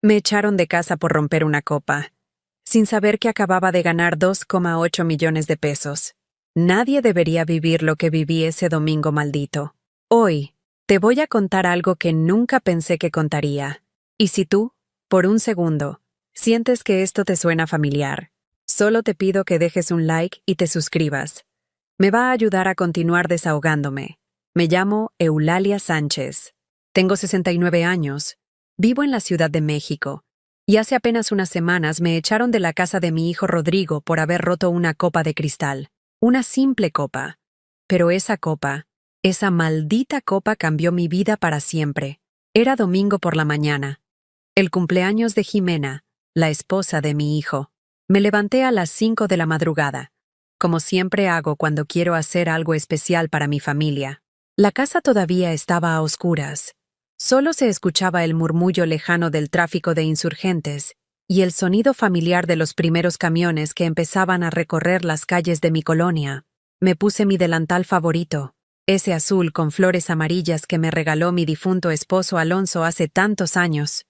Me echaron de casa por romper una copa, sin saber que acababa de ganar 2,8 millones de pesos. Nadie debería vivir lo que viví ese domingo maldito. Hoy, te voy a contar algo que nunca pensé que contaría. Y si tú, por un segundo, sientes que esto te suena familiar, solo te pido que dejes un like y te suscribas. Me va a ayudar a continuar desahogándome. Me llamo Eulalia Sánchez. Tengo 69 años. Vivo en la Ciudad de México. Y hace apenas unas semanas me echaron de la casa de mi hijo Rodrigo por haber roto una copa de cristal. Una simple copa. Pero esa copa, esa maldita copa cambió mi vida para siempre. Era domingo por la mañana. El cumpleaños de Jimena, la esposa de mi hijo. Me levanté a las 5 de la madrugada, como siempre hago cuando quiero hacer algo especial para mi familia. La casa todavía estaba a oscuras. Solo se escuchaba el murmullo lejano del tráfico de insurgentes y el sonido familiar de los primeros camiones que empezaban a recorrer las calles de mi colonia. Me puse mi delantal favorito, ese azul con flores amarillas que me regaló mi difunto esposo Alonso hace tantos años,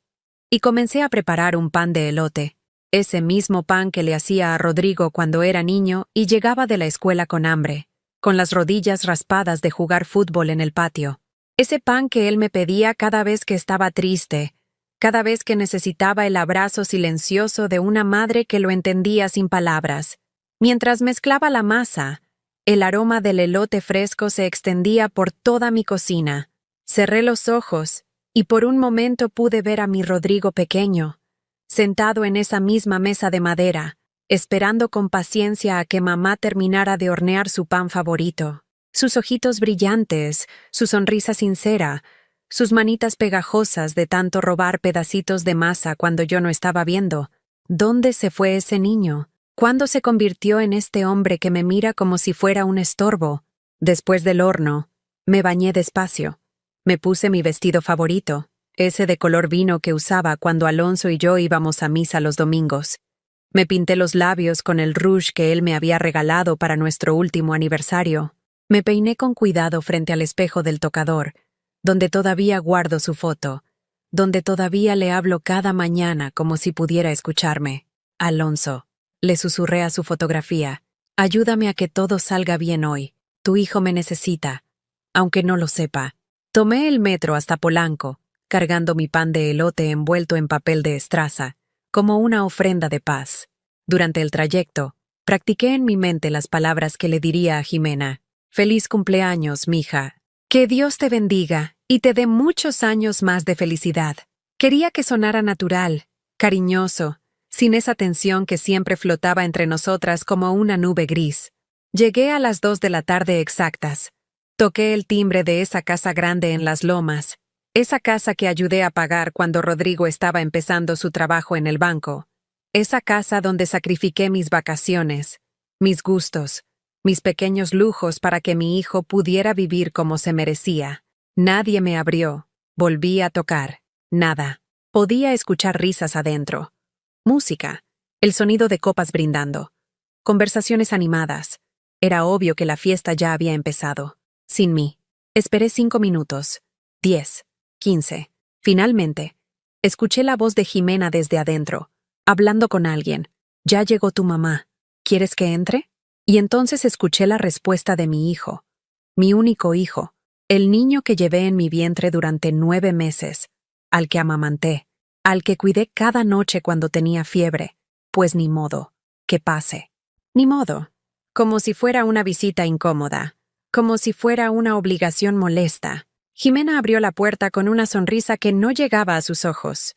y comencé a preparar un pan de elote, ese mismo pan que le hacía a Rodrigo cuando era niño y llegaba de la escuela con hambre, con las rodillas raspadas de jugar fútbol en el patio. Ese pan que él me pedía cada vez que estaba triste, cada vez que necesitaba el abrazo silencioso de una madre que lo entendía sin palabras. Mientras mezclaba la masa, el aroma del elote fresco se extendía por toda mi cocina. Cerré los ojos y por un momento pude ver a mi Rodrigo pequeño, sentado en esa misma mesa de madera, esperando con paciencia a que mamá terminara de hornear su pan favorito. Sus ojitos brillantes, su sonrisa sincera, sus manitas pegajosas de tanto robar pedacitos de masa cuando yo no estaba viendo. ¿Dónde se fue ese niño? ¿Cuándo se convirtió en este hombre que me mira como si fuera un estorbo? Después del horno, me bañé despacio. Me puse mi vestido favorito, ese de color vino que usaba cuando Alonso y yo íbamos a misa los domingos. Me pinté los labios con el rouge que él me había regalado para nuestro último aniversario. Me peiné con cuidado frente al espejo del tocador, donde todavía guardo su foto, donde todavía le hablo cada mañana como si pudiera escucharme. Alonso, le susurré a su fotografía, ayúdame a que todo salga bien hoy. Tu hijo me necesita, aunque no lo sepa. Tomé el metro hasta Polanco, cargando mi pan de elote envuelto en papel de estraza, como una ofrenda de paz. Durante el trayecto, practiqué en mi mente las palabras que le diría a Jimena. Feliz cumpleaños, mija. Que Dios te bendiga y te dé muchos años más de felicidad. Quería que sonara natural, cariñoso, sin esa tensión que siempre flotaba entre nosotras como una nube gris. Llegué a las 2 de la tarde exactas. Toqué el timbre de esa casa grande en Las Lomas, esa casa que ayudé a pagar cuando Rodrigo estaba empezando su trabajo en el banco, esa casa donde sacrifiqué mis vacaciones, mis gustos, mis pequeños lujos para que mi hijo pudiera vivir como se merecía. Nadie me abrió. Volví a tocar. Nada. Podía escuchar risas adentro. Música. El sonido de copas brindando. Conversaciones animadas. Era obvio que la fiesta ya había empezado. Sin mí. Esperé 5 minutos. 10. 15. Finalmente, escuché la voz de Jimena desde adentro, hablando con alguien. Ya llegó tu mamá. ¿Quieres que entre? Y entonces escuché la respuesta de mi hijo, mi único hijo, el niño que llevé en mi vientre durante 9 meses, al que amamanté, al que cuidé cada noche cuando tenía fiebre. Pues ni modo, que pase. Ni modo, como si fuera una visita incómoda, como si fuera una obligación molesta. Jimena abrió la puerta con una sonrisa que no llegaba a sus ojos.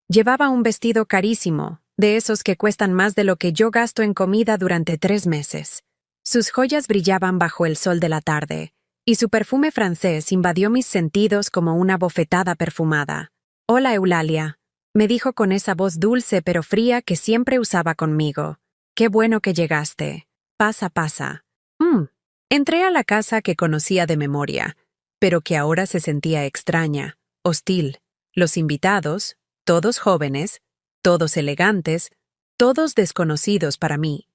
Llevaba un vestido carísimo, de esos que cuestan más de lo que yo gasto en comida durante 3 meses. Sus joyas brillaban bajo el sol de la tarde, y su perfume francés invadió mis sentidos como una bofetada perfumada. «Hola, Eulalia», me dijo con esa voz dulce pero fría que siempre usaba conmigo. «Qué bueno que llegaste. Pasa, pasa». Entré a la casa que conocía de memoria, pero que ahora se sentía extraña, hostil. Los invitados, todos jóvenes, todos elegantes, todos desconocidos para mí.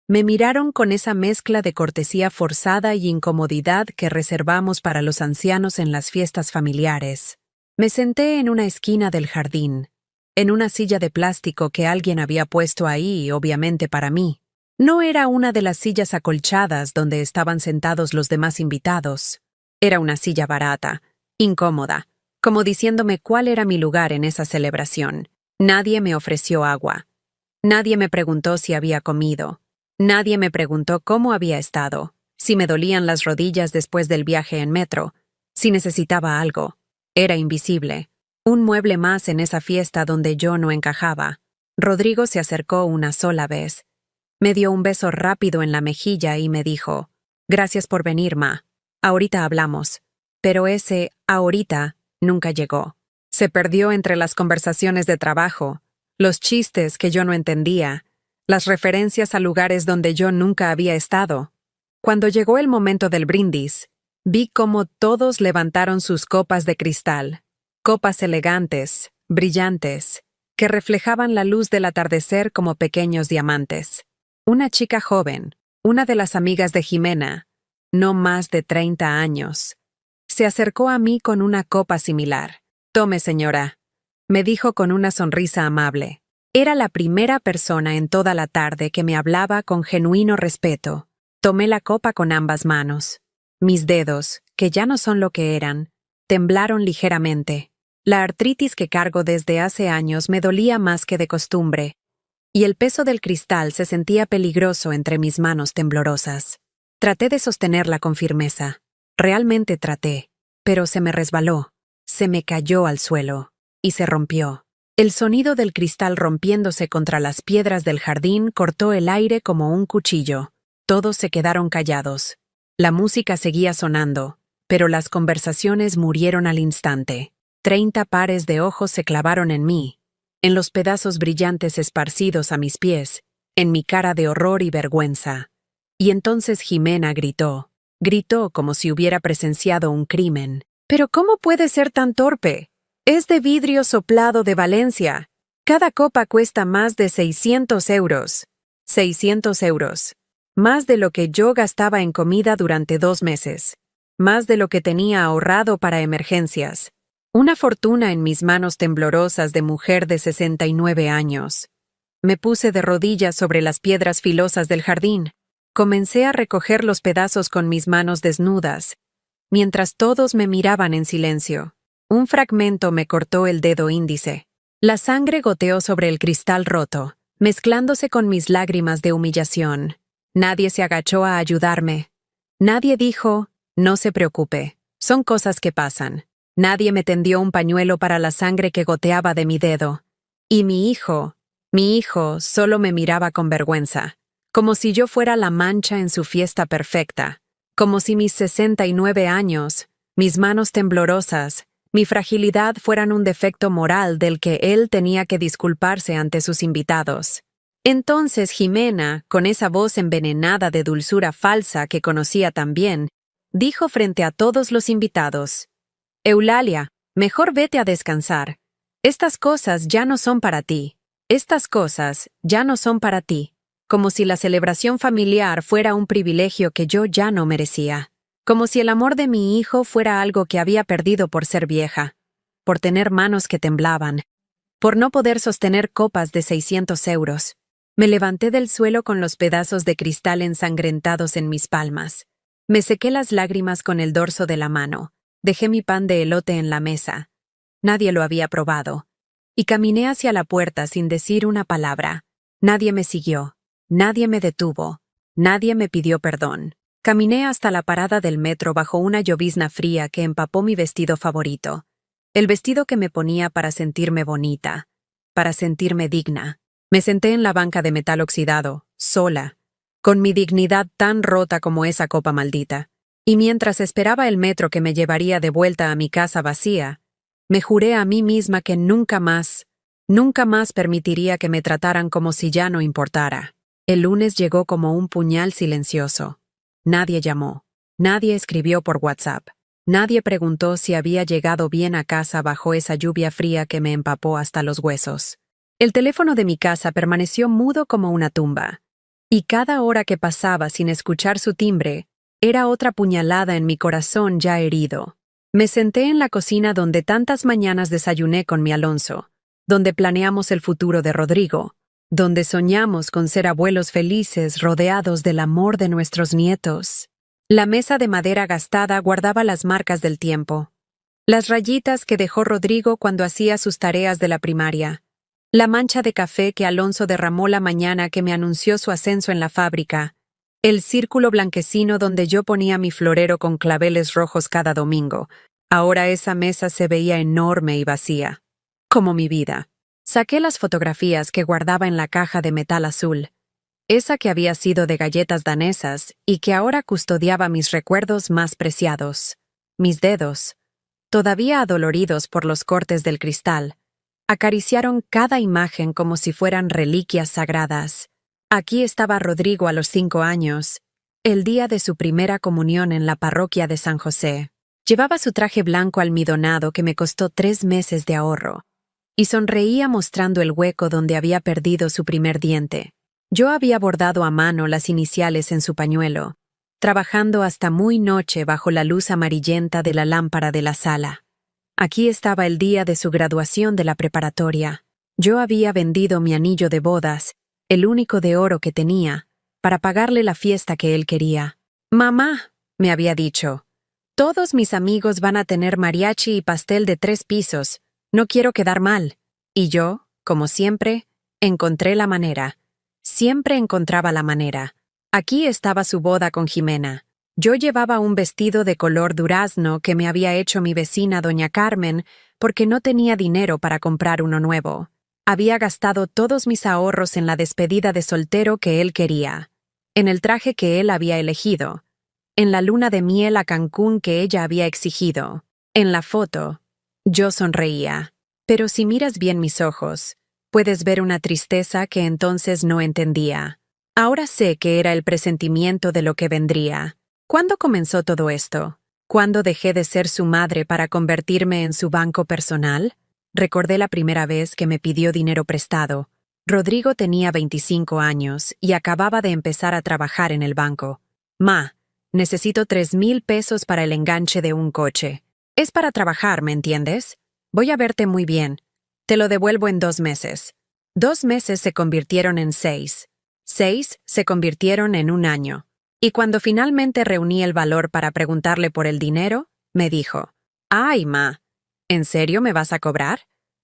Me miraron con esa mezcla de cortesía forzada y incomodidad que reservamos para los ancianos en las fiestas familiares. Me senté en una esquina del jardín. en una silla de plástico que alguien había puesto ahí, obviamente para mí. No era una de las sillas acolchadas donde estaban sentados los demás invitados. Era una silla barata, incómoda, como diciéndome cuál era mi lugar en esa celebración. Nadie me ofreció agua. Nadie me preguntó si había comido. Nadie me preguntó cómo había estado, si me dolían las rodillas después del viaje en metro, si necesitaba algo. Era invisible. Un mueble más en esa fiesta donde yo no encajaba. Rodrigo se acercó una sola vez. Me dio un beso rápido en la mejilla y me dijo: «Gracias por venir, Ma. Ahorita hablamos». Pero ese «ahorita» nunca llegó. Se perdió entre las conversaciones de trabajo, los chistes que yo no entendía, las referencias a lugares donde yo nunca había estado. Cuando llegó el momento del brindis, vi cómo todos levantaron sus copas de cristal, copas elegantes, brillantes, que reflejaban la luz del atardecer como pequeños diamantes. Una chica joven, una de las amigas de Jimena, no más de 30 años, se acercó a mí con una copa similar. «Tome, señora», me dijo con una sonrisa amable. Era la primera persona en toda la tarde que me hablaba con genuino respeto. Tomé la copa con ambas manos. Mis dedos, que ya no son lo que eran, temblaron ligeramente. La artritis que cargo desde hace años me dolía más que de costumbre, y el peso del cristal se sentía peligroso entre mis manos temblorosas. Traté de sostenerla con firmeza. Realmente traté, pero se me resbaló, se me cayó al suelo, y se rompió. El sonido del cristal rompiéndose contra las piedras del jardín cortó el aire como un cuchillo. Todos se quedaron callados. La música seguía sonando, pero las conversaciones murieron al instante. 30 pares de ojos se clavaron en mí, en los pedazos brillantes esparcidos a mis pies, en mi cara de horror y vergüenza. Y entonces Jimena gritó. Gritó como si hubiera presenciado un crimen. «¿Pero cómo puede ser tan torpe? Es de vidrio soplado de Valencia. Cada copa cuesta más de 600 euros. 600 euros. Más de lo que yo gastaba en comida durante 2 meses. Más de lo que tenía ahorrado para emergencias. Una fortuna en mis manos temblorosas de mujer de 69 años. Me puse de rodillas sobre las piedras filosas del jardín. Comencé a recoger los pedazos con mis manos desnudas, mientras todos me miraban en silencio. Un fragmento me cortó el dedo índice. La sangre goteó sobre el cristal roto, mezclándose con mis lágrimas de humillación. Nadie se agachó a ayudarme. Nadie dijo: «No se preocupe, son cosas que pasan». Nadie me tendió un pañuelo para la sangre que goteaba de mi dedo. Y mi hijo solo me miraba con vergüenza, como si yo fuera la mancha en su fiesta perfecta, como si mis 69 años, mis manos temblorosas, mi fragilidad fueran un defecto moral del que él tenía que disculparse ante sus invitados. Entonces Jimena, con esa voz envenenada de dulzura falsa que conocía tan bien, dijo frente a todos los invitados: «Eulalia, mejor vete a descansar. Estas cosas ya no son para ti. Estas cosas ya no son para ti». Como si la celebración familiar fuera un privilegio que yo ya no merecía. Como si el amor de mi hijo fuera algo que había perdido por ser vieja, por tener manos que temblaban, por no poder sostener copas de 600 euros. Me levanté del suelo con los pedazos de cristal ensangrentados en mis palmas. Me sequé las lágrimas con el dorso de la mano. Dejé mi pan de elote en la mesa. Nadie lo había probado. Y caminé hacia la puerta sin decir una palabra. Nadie me siguió. Nadie me detuvo. Nadie me pidió perdón. Caminé hasta la parada del metro bajo una llovizna fría que empapó mi vestido favorito. El vestido que me ponía para sentirme bonita, para sentirme digna. Me senté en la banca de metal oxidado, sola, con mi dignidad tan rota como esa copa maldita. Y mientras esperaba el metro que me llevaría de vuelta a mi casa vacía, me juré a mí misma que nunca más permitiría que me trataran como si ya no importara. El lunes llegó como un puñal silencioso. Nadie llamó. Nadie escribió por WhatsApp. Nadie preguntó si había llegado bien a casa bajo esa lluvia fría que me empapó hasta los huesos. El teléfono de mi casa permaneció mudo como una tumba. Y cada hora que pasaba sin escuchar su timbre, era otra puñalada en mi corazón ya herido. Me senté en la cocina donde tantas mañanas desayuné con mi Alonso. donde planeamos el futuro de Rodrigo, donde soñamos con ser abuelos felices rodeados del amor de nuestros nietos. La mesa de madera gastada guardaba las marcas del tiempo, las rayitas que dejó Rodrigo cuando hacía sus tareas de la primaria, la mancha de café que Alonso derramó la mañana que me anunció su ascenso en la fábrica, el círculo blanquecino donde yo ponía mi florero con claveles rojos cada domingo. Ahora esa mesa se veía enorme y vacía, como mi vida. Saqué las fotografías que guardaba en la caja de metal azul, esa que había sido de galletas danesas y que ahora custodiaba mis recuerdos más preciados. Mis dedos, todavía adoloridos por los cortes del cristal, acariciaron cada imagen como si fueran reliquias sagradas. Aquí estaba Rodrigo a los 5 años, el día de su primera comunión en la parroquia de San José. Llevaba su traje blanco almidonado que me costó 3 meses de ahorro, y sonreía mostrando el hueco donde había perdido su primer diente. Yo había bordado a mano las iniciales en su pañuelo, trabajando hasta muy noche bajo la luz amarillenta de la lámpara de la sala. Aquí estaba el día de su graduación de la preparatoria. Yo había vendido mi anillo de bodas, el único de oro que tenía, para pagarle la fiesta que él quería. «Mamá», me había dicho, «todos mis amigos van a tener mariachi y pastel de 3 pisos. No quiero quedar mal». Y yo, como siempre, encontré la manera. Siempre encontraba la manera. Aquí estaba su boda con Jimena. Yo llevaba un vestido de color durazno que me había hecho mi vecina doña Carmen porque no tenía dinero para comprar uno nuevo. Había gastado todos mis ahorros en la despedida de soltero que él quería, en el traje que él había elegido, en la luna de miel a Cancún que ella había exigido, en la foto. Yo sonreía. Pero si miras bien mis ojos, puedes ver una tristeza que entonces no entendía. Ahora sé que era el presentimiento de lo que vendría. ¿Cuándo comenzó todo esto? ¿Cuándo dejé de ser su madre para convertirme en su banco personal? Recordé la primera vez que me pidió dinero prestado. Rodrigo tenía 25 años y acababa de empezar a trabajar en el banco. «Ma, necesito 3,000 pesos para el enganche de un coche. Es para trabajar, ¿me entiendes? Voy a verte muy bien. Te lo devuelvo en 2 meses». 2 meses se convirtieron en 6. 6 se convirtieron en 1 año. Y cuando finalmente reuní el valor para preguntarle por el dinero, me dijo, «Ay, ma, ¿en serio me vas a cobrar?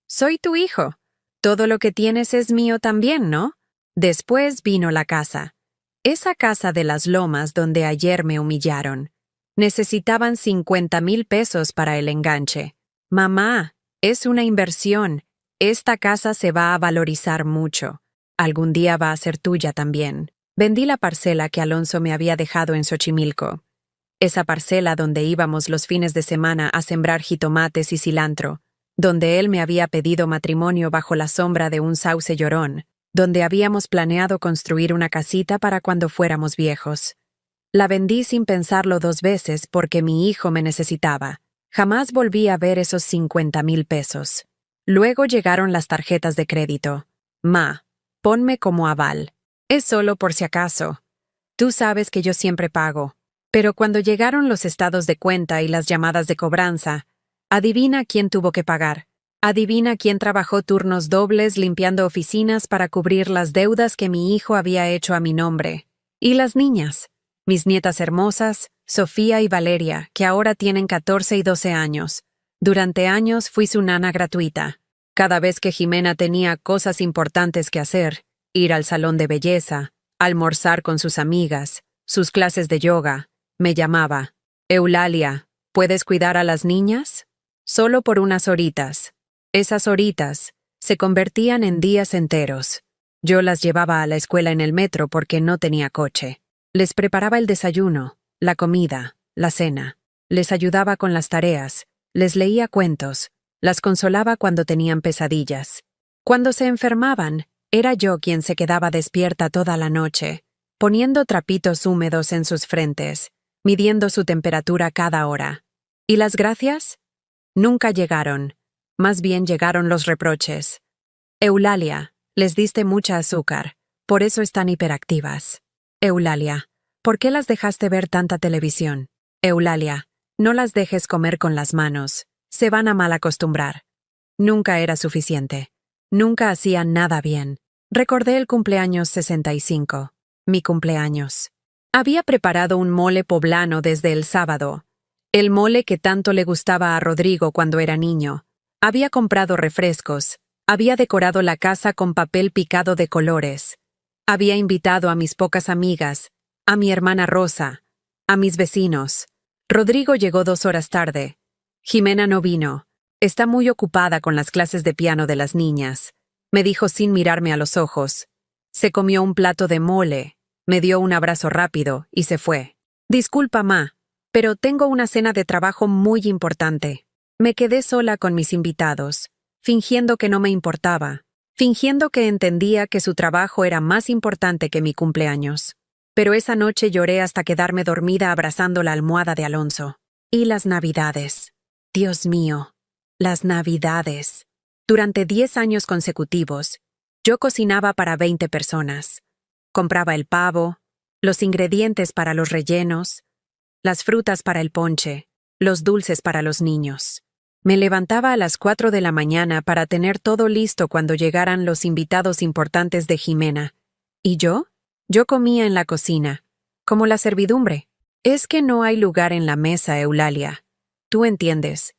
Soy tu hijo. Todo lo que tienes es mío también, ¿no?» Después vino la casa. Esa casa de las lomas donde ayer me humillaron. Necesitaban 50,000 pesos para el enganche. «Mamá, es una inversión. Esta casa se va a valorizar mucho. Algún día va a ser tuya también». Vendí la parcela que Alonso me había dejado en Xochimilco. Esa parcela donde íbamos los fines de semana a sembrar jitomates y cilantro, donde él me había pedido matrimonio bajo la sombra de un sauce llorón, donde habíamos planeado construir una casita para cuando fuéramos viejos. La vendí sin pensarlo 2 veces porque mi hijo me necesitaba. Jamás volví a ver esos 50,000 pesos. Luego llegaron las tarjetas de crédito. «Ma, ponme como aval. Es solo por si acaso. Tú sabes que yo siempre pago». Pero cuando llegaron los estados de cuenta y las llamadas de cobranza, adivina quién tuvo que pagar. Adivina quién trabajó turnos dobles limpiando oficinas para cubrir las deudas que mi hijo había hecho a mi nombre. Y las niñas, mis nietas hermosas, Sofía y Valeria, que ahora tienen 14 y 12 años. Durante años fui su nana gratuita. Cada vez que Jimena tenía cosas importantes que hacer, ir al salón de belleza, almorzar con sus amigas, sus clases de yoga, me llamaba. «Eulalia, ¿puedes cuidar a las niñas?» Solo por unas horitas. Esas horitas se convertían en días enteros. Yo las llevaba a la escuela en el metro porque no tenía coche. Les preparaba el desayuno, la comida, la cena. Les ayudaba con las tareas, les leía cuentos, las consolaba cuando tenían pesadillas. Cuando se enfermaban, era yo quien se quedaba despierta toda la noche, poniendo trapitos húmedos en sus frentes, midiendo su temperatura cada hora. ¿Y las gracias? Nunca llegaron. Más bien llegaron los reproches. «Eulalia, les diste mucha azúcar, por eso están hiperactivas. Eulalia, ¿por qué las dejaste ver tanta televisión? Eulalia, no las dejes comer con las manos, se van a mal acostumbrar». Nunca era suficiente. Nunca hacía nada bien. Recordé el cumpleaños 65. Mi cumpleaños. Había preparado un mole poblano desde el sábado. El mole que tanto le gustaba a Rodrigo cuando era niño. Había comprado refrescos. Había decorado la casa con papel picado de colores. Había invitado a mis pocas amigas, a mi hermana Rosa, a mis vecinos. Rodrigo llegó 2 horas tarde. Jimena no vino. Está muy ocupada con las clases de piano de las niñas, me dijo sin mirarme a los ojos. Se comió un plato de mole, me dio un abrazo rápido y se fue. Disculpa, ma, pero tengo una cena de trabajo muy importante. Me quedé sola con mis invitados, fingiendo que no me importaba, fingiendo que entendía que su trabajo era más importante que mi cumpleaños. Pero esa noche lloré hasta quedarme dormida abrazando la almohada de Alonso. Y las Navidades. Dios mío, las Navidades. Durante 10 años consecutivos, yo cocinaba para 20 personas. Compraba el pavo, los ingredientes para los rellenos, las frutas para el ponche, los dulces para los niños. Me levantaba a las 4 de la mañana para tener todo listo cuando llegaran los invitados importantes de Jimena. ¿Y yo? Yo comía en la cocina, como la servidumbre. Es que no hay lugar en la mesa, Eulalia. Tú entiendes.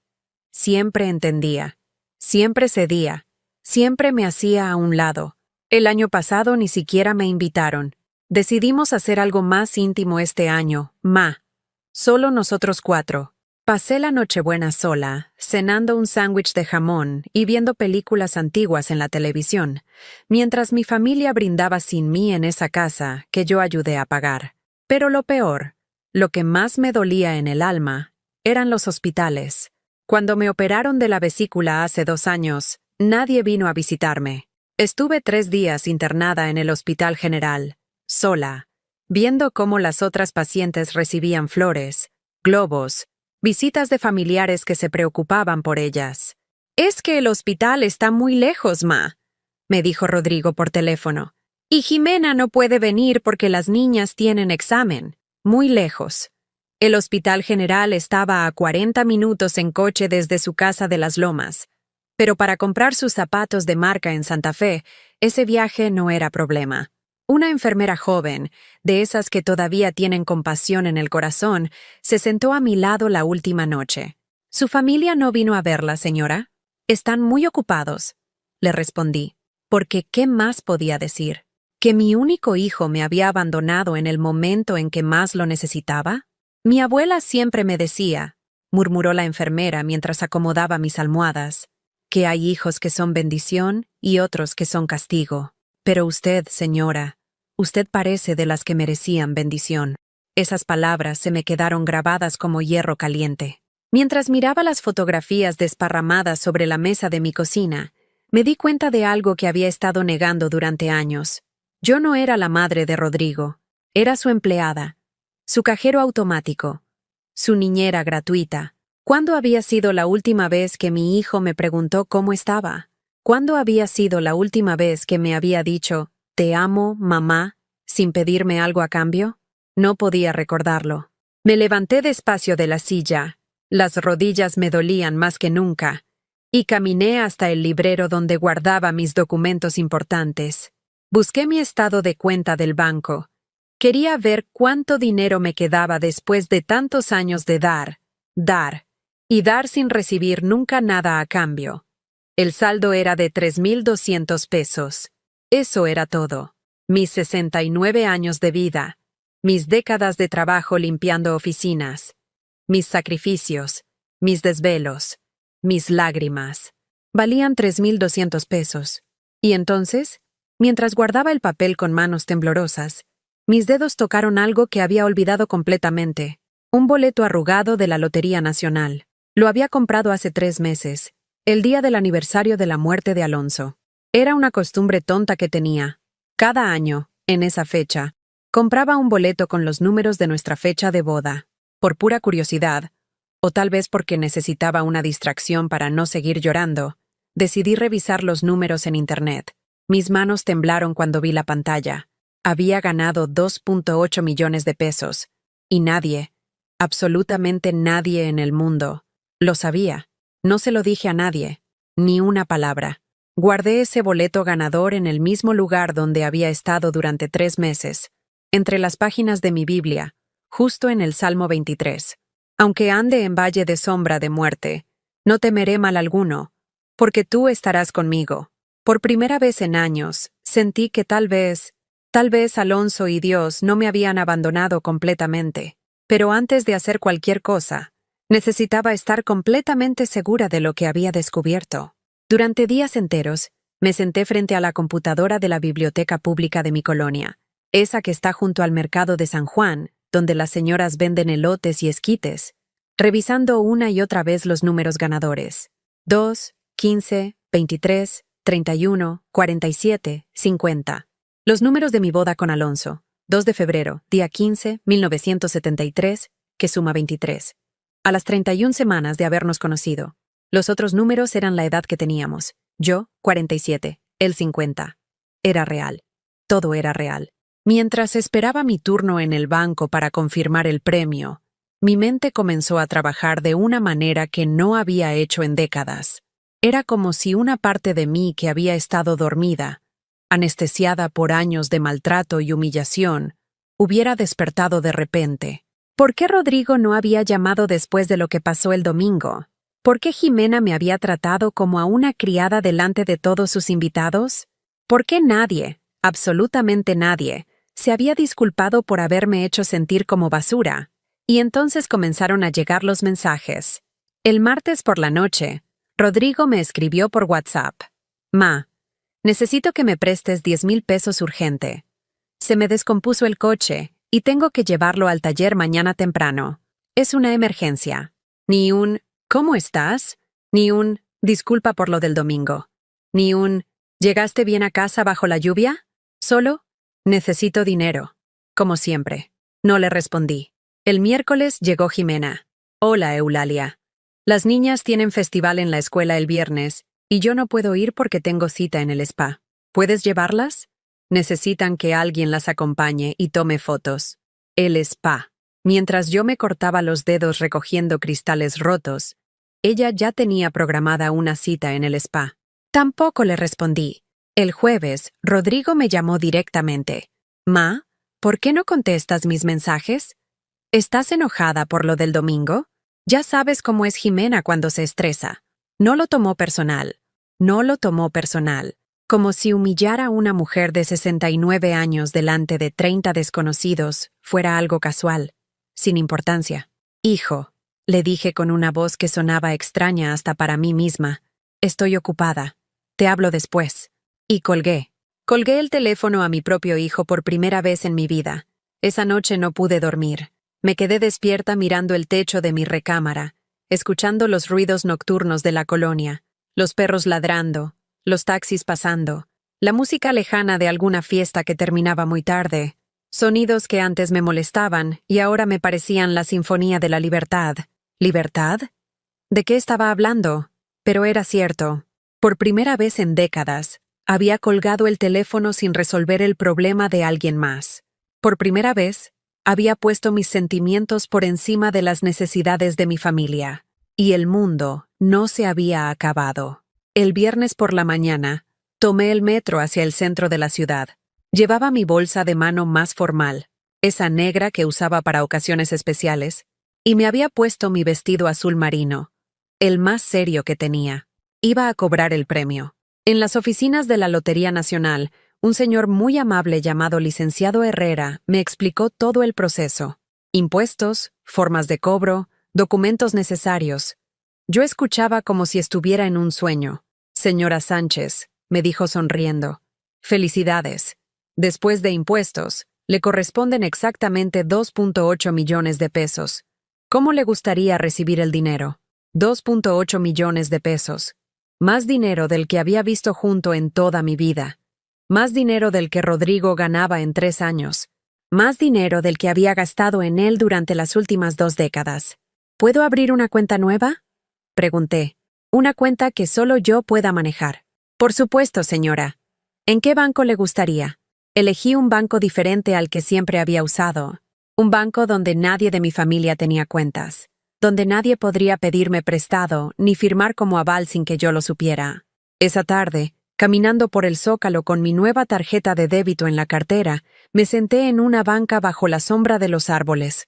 Siempre entendía. Siempre cedía. Siempre me hacía a un lado. El año pasado ni siquiera me invitaron. Decidimos hacer algo más íntimo este año, ma. Solo nosotros 4. Pasé la Nochebuena sola, cenando un sándwich de jamón y viendo películas antiguas en la televisión, mientras mi familia brindaba sin mí en esa casa que yo ayudé a pagar. Pero lo peor, lo que más me dolía en el alma, eran los hospitales. Cuando me operaron de la vesícula hace 2 años, nadie vino a visitarme. Estuve 3 días internada en el Hospital General, sola, viendo cómo las otras pacientes recibían flores, globos, visitas de familiares que se preocupaban por ellas. «Es que el hospital está muy lejos, ma», me dijo Rodrigo por teléfono. «Y Jimena no puede venir porque las niñas tienen examen. Muy lejos». El Hospital General estaba a 40 minutos en coche desde su casa de Las Lomas. Pero para comprar sus zapatos de marca en Santa Fe, ese viaje no era problema. Una enfermera joven, de esas que todavía tienen compasión en el corazón, se sentó a mi lado la última noche. «¿Su familia no vino a verla, señora?» «Están muy ocupados», le respondí, porque ¿qué más podía decir? ¿Que mi único hijo me había abandonado en el momento en que más lo necesitaba? «Mi abuela siempre me decía», murmuró la enfermera mientras acomodaba mis almohadas, «que hay hijos que son bendición y otros que son castigo. Pero usted, señora, usted parece de las que merecían bendición». Esas palabras se me quedaron grabadas como hierro caliente. Mientras miraba las fotografías desparramadas sobre la mesa de mi cocina, me di cuenta de algo que había estado negando durante años. Yo no era la madre de Rodrigo, era su empleada, su cajero automático, su niñera gratuita. ¿Cuándo había sido la última vez que mi hijo me preguntó cómo estaba? ¿Cuándo había sido la última vez que me había dicho, «Te amo, mamá», sin pedirme algo a cambio? No podía recordarlo. Me levanté despacio de la silla, las rodillas me dolían más que nunca, y caminé hasta el librero donde guardaba mis documentos importantes. Busqué mi estado de cuenta del banco. Quería ver cuánto dinero me quedaba después de tantos años de dar y dar sin recibir nunca nada a cambio. El saldo era de 3,200 pesos. Eso era todo. Mis 69 años de vida, mis décadas de trabajo limpiando oficinas, mis sacrificios, mis desvelos, mis lágrimas. Valían 3,200 pesos. Y entonces, mientras guardaba el papel con manos temblorosas, mis dedos tocaron algo que había olvidado completamente. Un boleto arrugado de la Lotería Nacional. Lo había comprado hace 3 meses, el día del aniversario de la muerte de Alonso. Era una costumbre tonta que tenía. Cada año, en esa fecha, compraba un boleto con los números de nuestra fecha de boda. Por pura curiosidad, o tal vez porque necesitaba una distracción para no seguir llorando, decidí revisar los números en Internet. Mis manos temblaron cuando vi la pantalla. Había ganado 2.8 millones de pesos. Y nadie, absolutamente nadie en el mundo, lo sabía. No se lo dije a nadie, ni una palabra. Guardé ese boleto ganador en el mismo lugar donde había estado durante 3 meses, entre las páginas de mi Biblia, justo en el Salmo 23. Aunque ande en valle de sombra de muerte, no temeré mal alguno, porque tú estarás conmigo. Por primera vez en años, sentí que tal vez Alonso y Dios no me habían abandonado completamente. Pero antes de hacer cualquier cosa, necesitaba estar completamente segura de lo que había descubierto. Durante días enteros, me senté frente a la computadora de la biblioteca pública de mi colonia, esa que está junto al mercado de San Juan, donde las señoras venden elotes y esquites, revisando una y otra vez los números ganadores. 2, 15, 23, 31, 47, 50. Los números de mi boda con Alonso. 2 de febrero, día 15, 1973, que suma 23. A las 31 semanas de habernos conocido. Los otros números eran la edad que teníamos. Yo, 47, él 50. Era real. Todo era real. Mientras esperaba mi turno en el banco para confirmar el premio, mi mente comenzó a trabajar de una manera que no había hecho en décadas. Era como si una parte de mí que había estado dormida, anestesiada por años de maltrato y humillación, hubiera despertado de repente. ¿Por qué Rodrigo no había llamado después de lo que pasó el domingo? ¿Por qué Jimena me había tratado como a una criada delante de todos sus invitados? ¿Por qué nadie, absolutamente nadie, se había disculpado por haberme hecho sentir como basura? Y entonces comenzaron a llegar los mensajes. El martes por la noche, Rodrigo me escribió por WhatsApp. Ma, necesito que me prestes 10,000 pesos urgente. Se me descompuso el coche y tengo que llevarlo al taller mañana temprano. Es una emergencia. Ni un ¿cómo estás? Ni un disculpa por lo del domingo. Ni un ¿llegaste bien a casa bajo la lluvia? Solo necesito dinero. Como siempre. No le respondí. El miércoles llegó Jimena. Hola, Eulalia. Las niñas tienen festival en la escuela el viernes y yo no puedo ir porque tengo cita en el spa. ¿Puedes llevarlas? Necesitan que alguien las acompañe y tome fotos. El spa. Mientras yo me cortaba los dedos recogiendo cristales rotos, ella ya tenía programada una cita en el spa. Tampoco le respondí. El jueves, Rodrigo me llamó directamente. Ma, ¿por qué no contestas mis mensajes? ¿Estás enojada por lo del domingo? Ya sabes cómo es Jimena cuando se estresa. No lo tomó personal. No lo tomó personal. Como si humillar a una mujer de 69 años delante de 30 desconocidos fuera algo casual, sin importancia. Hijo, le dije con una voz que sonaba extraña hasta para mí misma. Estoy ocupada. Te hablo después. Y colgué. Colgué el teléfono a mi propio hijo por primera vez en mi vida. Esa noche no pude dormir. Me quedé despierta mirando el techo de mi recámara, escuchando los ruidos nocturnos de la colonia, los perros ladrando, los taxis pasando, la música lejana de alguna fiesta que terminaba muy tarde, sonidos que antes me molestaban y ahora me parecían la sinfonía de la libertad. ¿Libertad? ¿De qué estaba hablando? Pero era cierto. Por primera vez en décadas, había colgado el teléfono sin resolver el problema de alguien más. Por primera vez, había puesto mis sentimientos por encima de las necesidades de mi familia. Y el mundo no se había acabado. El viernes por la mañana, tomé el metro hacia el centro de la ciudad. Llevaba mi bolsa de mano más formal, esa negra que usaba para ocasiones especiales, y me había puesto mi vestido azul marino, el más serio que tenía. Iba a cobrar el premio. En las oficinas de la Lotería Nacional, un señor muy amable llamado licenciado Herrera me explicó todo el proceso. Impuestos, formas de cobro, documentos necesarios. Yo escuchaba como si estuviera en un sueño. Señora Sánchez, me dijo sonriendo. Felicidades. Después de impuestos, le corresponden exactamente 2.8 millones de pesos. ¿Cómo le gustaría recibir el dinero? 2.8 millones de pesos. Más dinero del que había visto junto en toda mi vida. Más dinero del que Rodrigo ganaba en 3 años. Más dinero del que había gastado en él durante las últimas 2 décadas. ¿Puedo abrir una cuenta nueva? Pregunté. Una cuenta que solo yo pueda manejar. Por supuesto, señora. ¿En qué banco le gustaría? Elegí un banco diferente al que siempre había usado. Un banco donde nadie de mi familia tenía cuentas. Donde nadie podría pedirme prestado ni firmar como aval sin que yo lo supiera. Esa tarde, Caminando por el Zócalo con mi nueva tarjeta de débito en la cartera, me senté en una banca bajo la sombra de los árboles.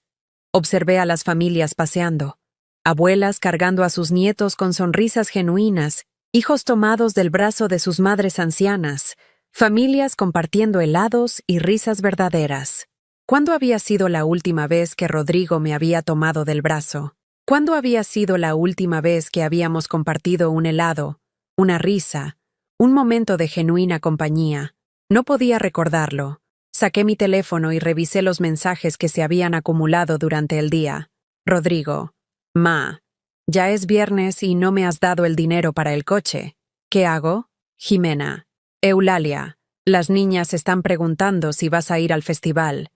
Observé a las familias paseando. Abuelas cargando a sus nietos con sonrisas genuinas, hijos tomados del brazo de sus madres ancianas, familias compartiendo helados y risas verdaderas. ¿Cuándo había sido la última vez que Rodrigo me había tomado del brazo? ¿Cuándo había sido la última vez que habíamos compartido un helado, una risa, un momento de genuina compañía? No podía recordarlo. Saqué mi teléfono y revisé los mensajes que se habían acumulado durante el día. Rodrigo: Ma, ya es viernes y no me has dado el dinero para el coche. ¿Qué hago? Jimena: Eulalia, las niñas están preguntando si vas a ir al festival.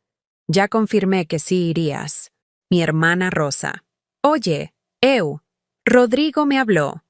Ya confirmé que sí irías. Mi hermana Rosa: Oye, Rodrigo me habló.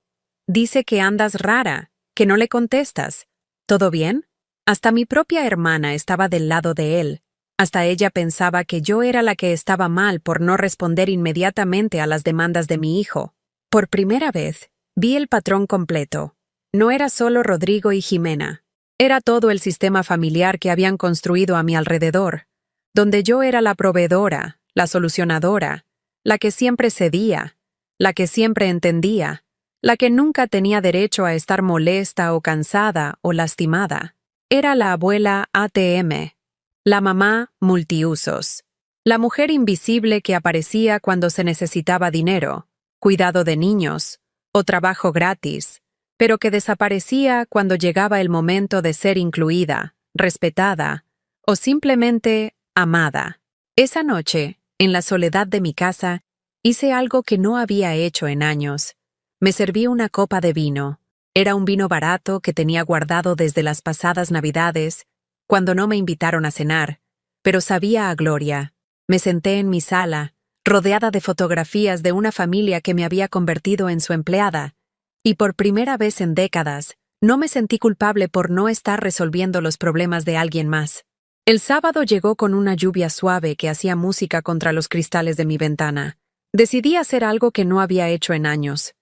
Dice que andas rara, que no le contestas. ¿Todo bien? Hasta mi propia hermana estaba del lado de él. Hasta ella pensaba que yo era la que estaba mal por no responder inmediatamente a las demandas de mi hijo. Por primera vez, vi el patrón completo. No era solo Rodrigo y Jimena. Era todo el sistema familiar que habían construido a mi alrededor, donde yo era la proveedora, la solucionadora, la que siempre cedía, la que siempre entendía, la que nunca tenía derecho a estar molesta o cansada o lastimada. Era la abuela ATM, la mamá multiusos, la mujer invisible que aparecía cuando se necesitaba dinero, cuidado de niños o trabajo gratis, pero que desaparecía cuando llegaba el momento de ser incluida, respetada o simplemente amada. Esa noche, en la soledad de mi casa, hice algo que no había hecho en años. Me serví una copa de vino. Era un vino barato que tenía guardado desde las pasadas Navidades, cuando no me invitaron a cenar, pero sabía a gloria. Me senté en mi sala, rodeada de fotografías de una familia que me había convertido en su empleada, y por primera vez en décadas, no me sentí culpable por no estar resolviendo los problemas de alguien más. El sábado llegó con una lluvia suave que hacía música contra los cristales de mi ventana. Decidí hacer algo que no había hecho en años: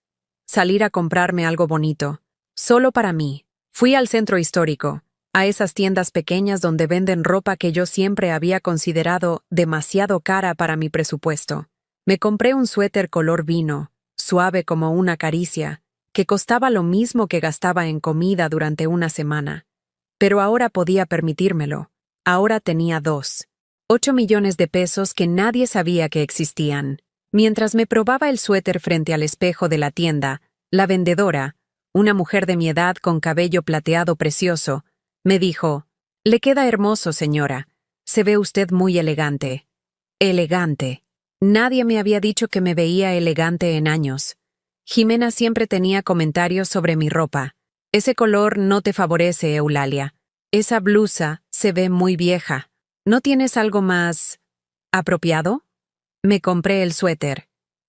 salir a comprarme algo bonito, solo para mí. Fui al centro histórico, a esas tiendas pequeñas donde venden ropa que yo siempre había considerado demasiado cara para mi presupuesto. Me compré un suéter color vino, suave como una caricia, que costaba lo mismo que gastaba en comida durante una semana. Pero ahora podía permitírmelo. Ahora tenía 8 millones de pesos que nadie sabía que existían. Mientras me probaba el suéter frente al espejo de la tienda, la vendedora, una mujer de mi edad con cabello plateado precioso, me dijo: «Le queda hermoso, señora. Se ve usted muy elegante». Elegante. Nadie me había dicho que me veía elegante en años. Jimena siempre tenía comentarios sobre mi ropa. «Ese color no te favorece, Eulalia. Esa blusa se ve muy vieja. ¿No tienes algo más apropiado?» Me compré el suéter.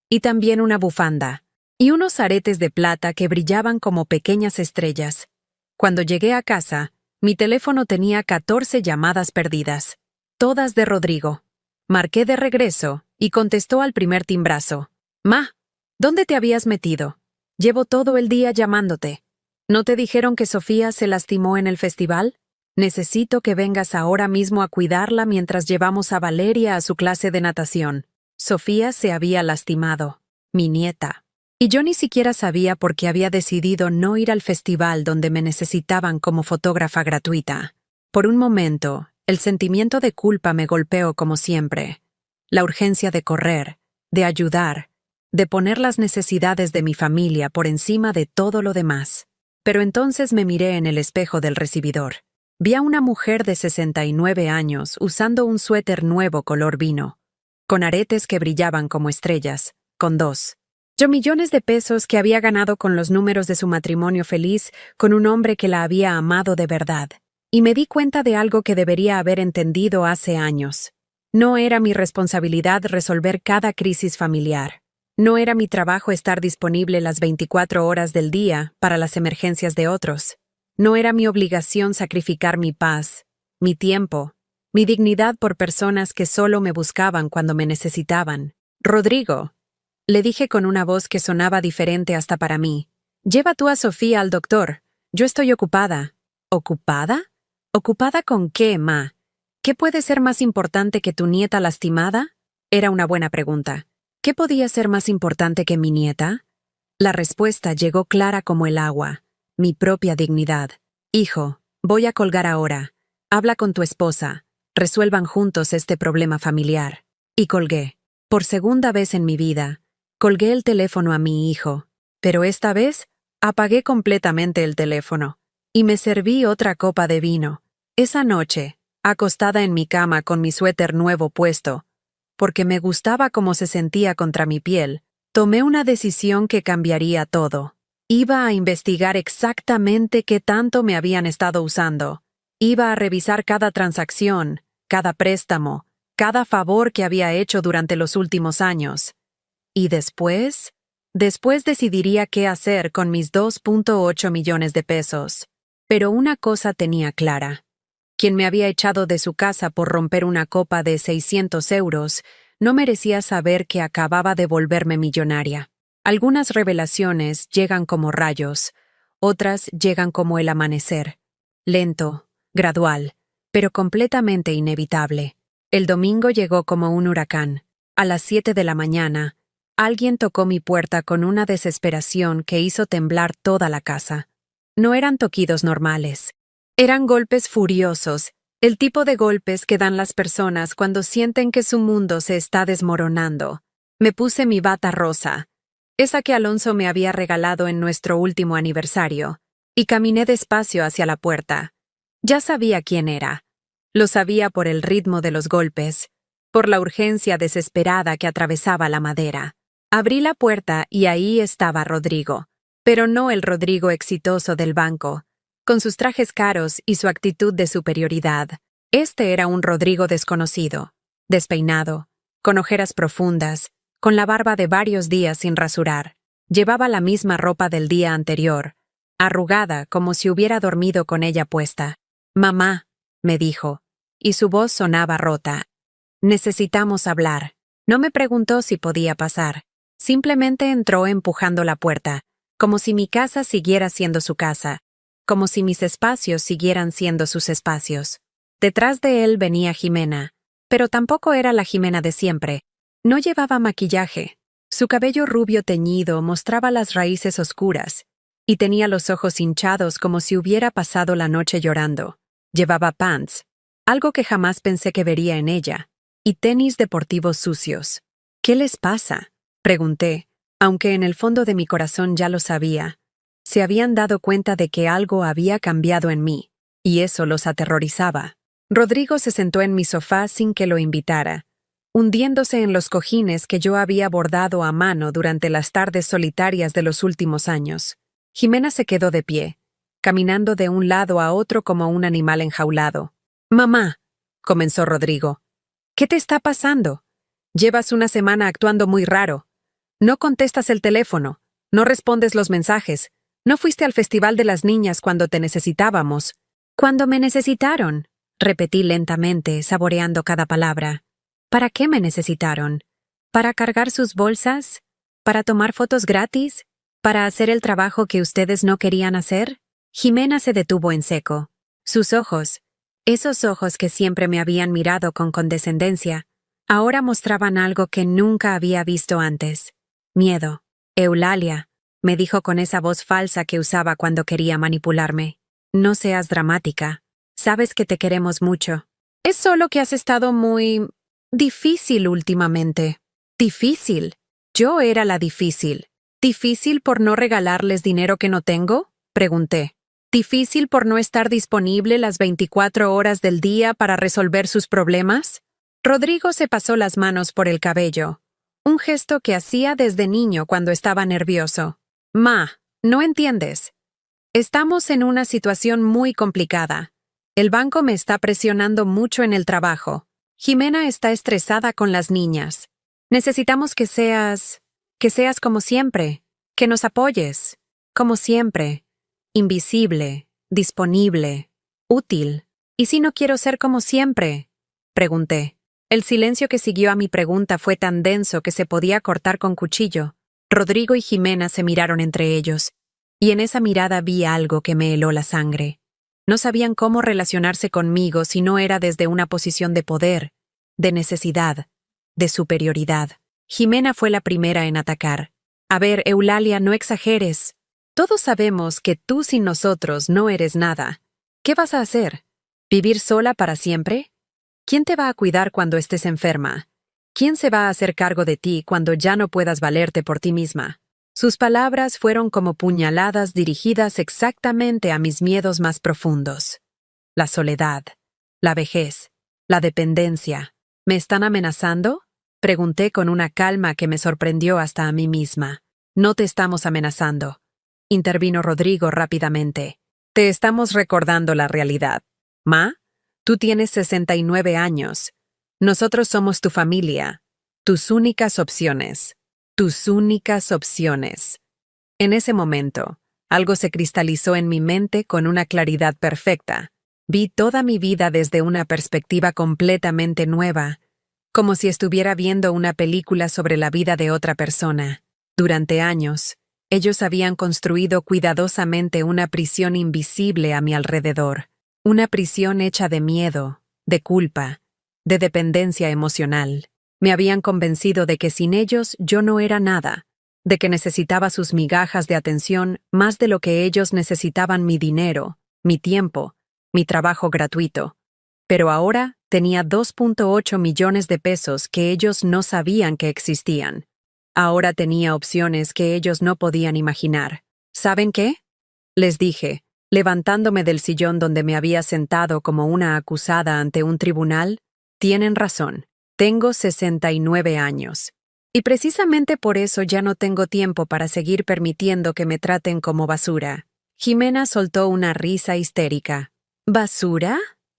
Y también una bufanda. Y unos aretes de plata que brillaban como pequeñas estrellas. Cuando llegué a casa, mi teléfono tenía 14 llamadas perdidas. Todas de Rodrigo. Marqué de regreso y contestó al primer timbrazo. «Ma, ¿dónde te habías metido? Llevo todo el día llamándote. ¿No te dijeron que Sofía se lastimó en el festival? Necesito que vengas ahora mismo a cuidarla mientras llevamos a Valeria a su clase de natación». Sofía se había lastimado, mi nieta. Y yo ni siquiera sabía por qué había decidido no ir al festival donde me necesitaban como fotógrafa gratuita. Por un momento, el sentimiento de culpa me golpeó como siempre. La urgencia de correr, de ayudar, de poner las necesidades de mi familia por encima de todo lo demás. Pero entonces me miré en el espejo del recibidor. Vi a una mujer de 69 años usando un suéter nuevo color vino, con aretes que brillaban como estrellas, con 2 millones de pesos que había ganado con los números de su matrimonio feliz con un hombre que la había amado de verdad. Y me di cuenta de algo que debería haber entendido hace años. No era mi responsabilidad resolver cada crisis familiar. No era mi trabajo estar disponible las 24 horas del día para las emergencias de otros. No era mi obligación sacrificar mi paz, mi tiempo, mi dignidad por personas que solo me buscaban cuando me necesitaban. «Rodrigo», le dije con una voz que sonaba diferente hasta para mí, «lleva tú a Sofía al doctor. Yo estoy ocupada. ¿Ocupada? ¿Ocupada con qué, ma? ¿Qué puede ser más importante que tu nieta lastimada? Era una buena pregunta. ¿Qué podía ser más importante que mi nieta? La respuesta llegó clara como el agua. Mi propia dignidad. Hijo, voy a colgar ahora. Habla con tu esposa. Resuelvan juntos este problema familiar. Y colgué. Por segunda vez en mi vida, colgué el teléfono a mi hijo. Pero esta vez, apagué completamente el teléfono. Y me serví otra copa de vino. Esa noche, acostada en mi cama con mi suéter nuevo puesto, porque me gustaba cómo se sentía contra mi piel, tomé una decisión que cambiaría todo. Iba a investigar exactamente qué tanto me habían estado usando. Iba a revisar cada transacción, cada préstamo, cada favor que había hecho durante los últimos años. Y después decidiría qué hacer con mis 2.8 millones de pesos. Pero una cosa tenía clara. Quien me había echado de su casa por romper una copa de 600 euros no merecía saber que acababa de volverme millonaria. Algunas revelaciones llegan como rayos, otras llegan como el amanecer. Lento, gradual, pero completamente inevitable. El domingo llegó como un huracán. A las 7 de la mañana, alguien tocó mi puerta con una desesperación que hizo temblar toda la casa. No eran toquidos normales. Eran golpes furiosos, el tipo de golpes que dan las personas cuando sienten que su mundo se está desmoronando. Me puse mi bata rosa, esa que Alonso me había regalado en nuestro último aniversario, y caminé despacio hacia la puerta. Ya sabía quién era. Lo sabía por el ritmo de los golpes, por la urgencia desesperada que atravesaba la madera. Abrí la puerta y ahí estaba Rodrigo, pero no el Rodrigo exitoso del banco, con sus trajes caros y su actitud de superioridad. Este era un Rodrigo desconocido, despeinado, con ojeras profundas, con la barba de varios días sin rasurar. Llevaba la misma ropa del día anterior, arrugada como si hubiera dormido con ella puesta. «Mamá», me dijo, y su voz sonaba rota. «Necesitamos hablar». No me preguntó si podía pasar. Simplemente entró empujando la puerta, como si mi casa siguiera siendo su casa, como si mis espacios siguieran siendo sus espacios. Detrás de él venía Jimena, pero tampoco era la Jimena de siempre. No llevaba maquillaje. Su cabello rubio teñido mostraba las raíces oscuras, y tenía los ojos hinchados como si hubiera pasado la noche llorando. Llevaba pants, algo que jamás pensé que vería en ella, y tenis deportivos sucios. «¿Qué les pasa?», pregunté, aunque en el fondo de mi corazón ya lo sabía. Se habían dado cuenta de que algo había cambiado en mí, y eso los aterrorizaba. Rodrigo se sentó en mi sofá sin que lo invitara, hundiéndose en los cojines que yo había bordado a mano durante las tardes solitarias de los últimos años. Jimena se quedó de pie, caminando de un lado a otro como un animal enjaulado. «Mamá», comenzó Rodrigo, «¿qué te está pasando? Llevas una semana actuando muy raro. No contestas el teléfono, no respondes los mensajes, no fuiste al Festival de las Niñas cuando te necesitábamos». «¿Cuándo me necesitaron?», repetí lentamente, saboreando cada palabra. ¿Para qué me necesitaron? ¿Para cargar sus bolsas? ¿Para tomar fotos gratis? ¿Para hacer el trabajo que ustedes no querían hacer? Jimena se detuvo en seco. Sus ojos, esos ojos que siempre me habían mirado con condescendencia, ahora mostraban algo que nunca había visto antes. Miedo. «Eulalia», me dijo con esa voz falsa que usaba cuando quería manipularme. «No seas dramática. Sabes que te queremos mucho. Es solo que has estado muy difícil últimamente». «¿Difícil? Yo era la difícil. ¿Difícil por no regalarles dinero que no tengo?», pregunté. «¿Difícil por no estar disponible las 24 horas del día para resolver sus problemas?». Rodrigo se pasó las manos por el cabello, un gesto que hacía desde niño cuando estaba nervioso. «Ma, no entiendes. Estamos en una situación muy complicada. El banco me está presionando mucho en el trabajo. Jimena está estresada con las niñas. Necesitamos que seas como siempre, que nos apoyes, como siempre, invisible, disponible, útil». «¿Y si no quiero ser como siempre?», pregunté. El silencio que siguió a mi pregunta fue tan denso que se podía cortar con cuchillo. Rodrigo y Jimena se miraron entre ellos. y en esa mirada vi algo que me heló la sangre. No sabían cómo relacionarse conmigo si no era desde una posición de poder, de necesidad, de superioridad. Jimena fue la primera en atacar. A ver, Eulalia, no exageres. Todos sabemos que tú sin nosotros no eres nada. ¿Qué vas a hacer? ¿Vivir sola para siempre? ¿Quién te va a cuidar cuando estés enferma? ¿Quién se va a hacer cargo de ti cuando ya no puedas valerte por ti misma? Sus palabras fueron como puñaladas dirigidas exactamente a mis miedos más profundos. La soledad, la vejez, la dependencia. ¿Me están amenazando? Pregunté con una calma que me sorprendió hasta a mí misma. No te estamos amenazando, intervino Rodrigo rápidamente. Te estamos recordando la realidad. Ma, tú tienes 69 años. Nosotros somos tu familia. Tus únicas opciones. Tus únicas opciones. En ese momento, algo se cristalizó en mi mente con una claridad perfecta. Vi toda mi vida desde una perspectiva completamente nueva, como si estuviera viendo una película sobre la vida de otra persona. Durante años, ellos habían construido cuidadosamente una prisión invisible a mi alrededor, una prisión hecha de miedo, de culpa, de dependencia emocional. Me habían convencido de que sin ellos yo no era nada, de que necesitaba sus migajas de atención más de lo que ellos necesitaban mi dinero, mi tiempo, mi trabajo gratuito. Pero ahora tenía 2.8 millones de pesos que ellos no sabían que existían. Ahora tenía opciones que ellos no podían imaginar. ¿Saben qué? Les dije, levantándome del sillón donde me había sentado como una acusada ante un tribunal. Tienen razón. Tengo 69 años. Y precisamente por eso ya no tengo tiempo para seguir permitiendo que me traten como basura. Jimena soltó una risa histérica. ¿Basura?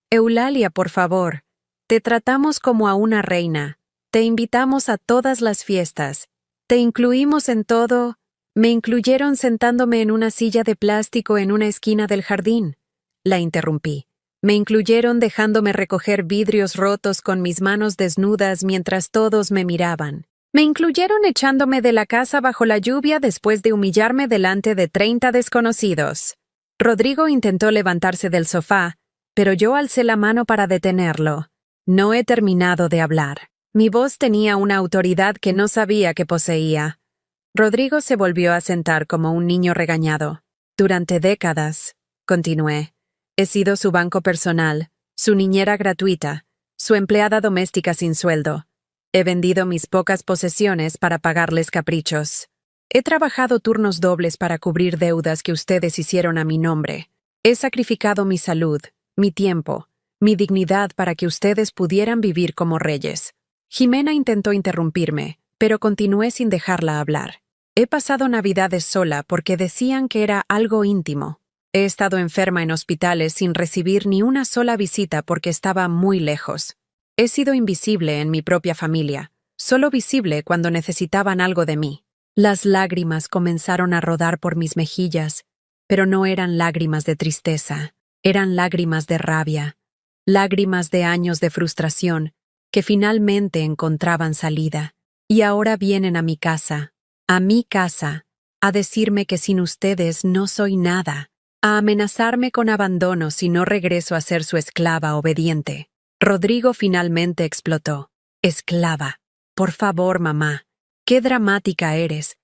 Eulalia, por favor. Te tratamos como a una reina. Te invitamos a todas las fiestas. Te incluimos en todo. Me incluyeron sentándome en una silla de plástico en una esquina del jardín. La interrumpí. Me incluyeron dejándome recoger vidrios rotos con mis manos desnudas mientras todos me miraban. Me incluyeron echándome de la casa bajo la lluvia después de humillarme delante de 30 desconocidos. Rodrigo intentó levantarse del sofá, pero yo alcé la mano para detenerlo. No he terminado de hablar. Mi voz tenía una autoridad que no sabía que poseía. Rodrigo se volvió a sentar como un niño regañado. Durante décadas, continué, he sido su banco personal, su niñera gratuita, su empleada doméstica sin sueldo. He vendido mis pocas posesiones para pagarles caprichos. He trabajado turnos dobles para cubrir deudas que ustedes hicieron a mi nombre. He sacrificado mi salud, mi tiempo, mi dignidad para que ustedes pudieran vivir como reyes. Jimena intentó interrumpirme, pero continué sin dejarla hablar. He pasado Navidades sola porque decían que era algo íntimo. He estado enferma en hospitales sin recibir ni una sola visita porque estaba muy lejos. He sido invisible en mi propia familia, solo visible cuando necesitaban algo de mí. Las lágrimas comenzaron a rodar por mis mejillas, pero no eran lágrimas de tristeza, eran lágrimas de rabia, lágrimas de años de frustración que finalmente encontraban salida. Y ahora vienen a mi casa, a decirme que sin ustedes no soy nada, a amenazarme con abandono si no regreso a ser su esclava obediente. Rodrigo finalmente explotó. Esclava. Por favor, mamá. Qué dramática eres.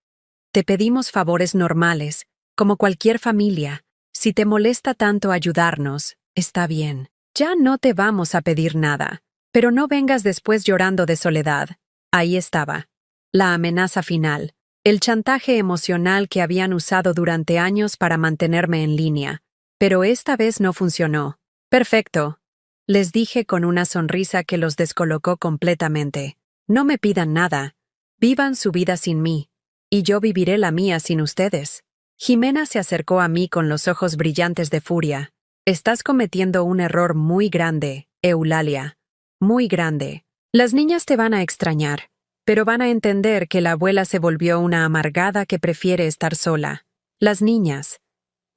Te pedimos favores normales, como cualquier familia. Si te molesta tanto ayudarnos, está bien. Ya no te vamos a pedir nada. Pero no vengas después llorando de soledad. Ahí estaba. La amenaza final. El chantaje emocional que habían usado durante años para mantenerme en línea. Pero esta vez no funcionó. Perfecto. Les dije con una sonrisa que los descolocó completamente. No me pidan nada. Vivan su vida sin mí. Y yo viviré la mía sin ustedes. Jimena se acercó a mí con los ojos brillantes de furia. Estás cometiendo un error muy grande, Eulalia. Muy grande. Las niñas te van a extrañar, pero van a entender que la abuela se volvió una amargada que prefiere estar sola. Las niñas.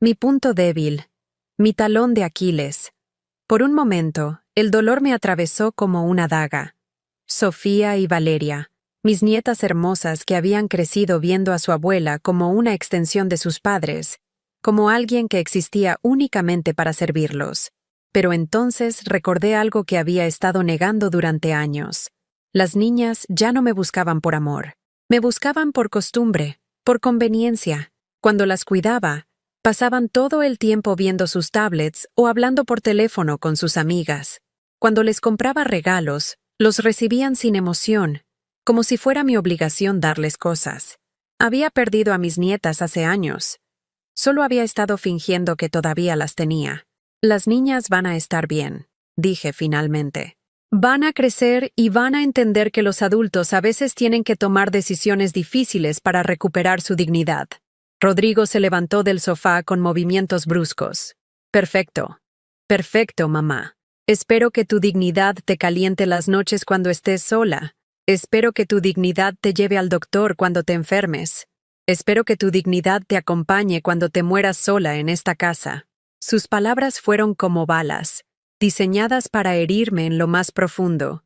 Mi punto débil. Mi talón de Aquiles. Por un momento, el dolor me atravesó como una daga. Sofía y Valeria, mis nietas hermosas que habían crecido viendo a su abuela como una extensión de sus padres, como alguien que existía únicamente para servirlos. Pero entonces recordé algo que había estado negando durante años. Las niñas ya no me buscaban por amor. Me buscaban por costumbre, por conveniencia. Cuando las cuidaba, pasaban todo el tiempo viendo sus tablets o hablando por teléfono con sus amigas. Cuando les compraba regalos, los recibían sin emoción, como si fuera mi obligación darles cosas. Había perdido a mis nietas hace años. Solo había estado fingiendo que todavía las tenía. Las niñas van a estar bien, dije finalmente. Van a crecer y van a entender que los adultos a veces tienen que tomar decisiones difíciles para recuperar su dignidad. Rodrigo se levantó del sofá con movimientos bruscos. Perfecto. Perfecto, mamá. Espero que tu dignidad te caliente las noches cuando estés sola. Espero que tu dignidad te lleve al doctor cuando te enfermes. Espero que tu dignidad te acompañe cuando te mueras sola en esta casa. Sus palabras fueron como balas, diseñadas para herirme en lo más profundo.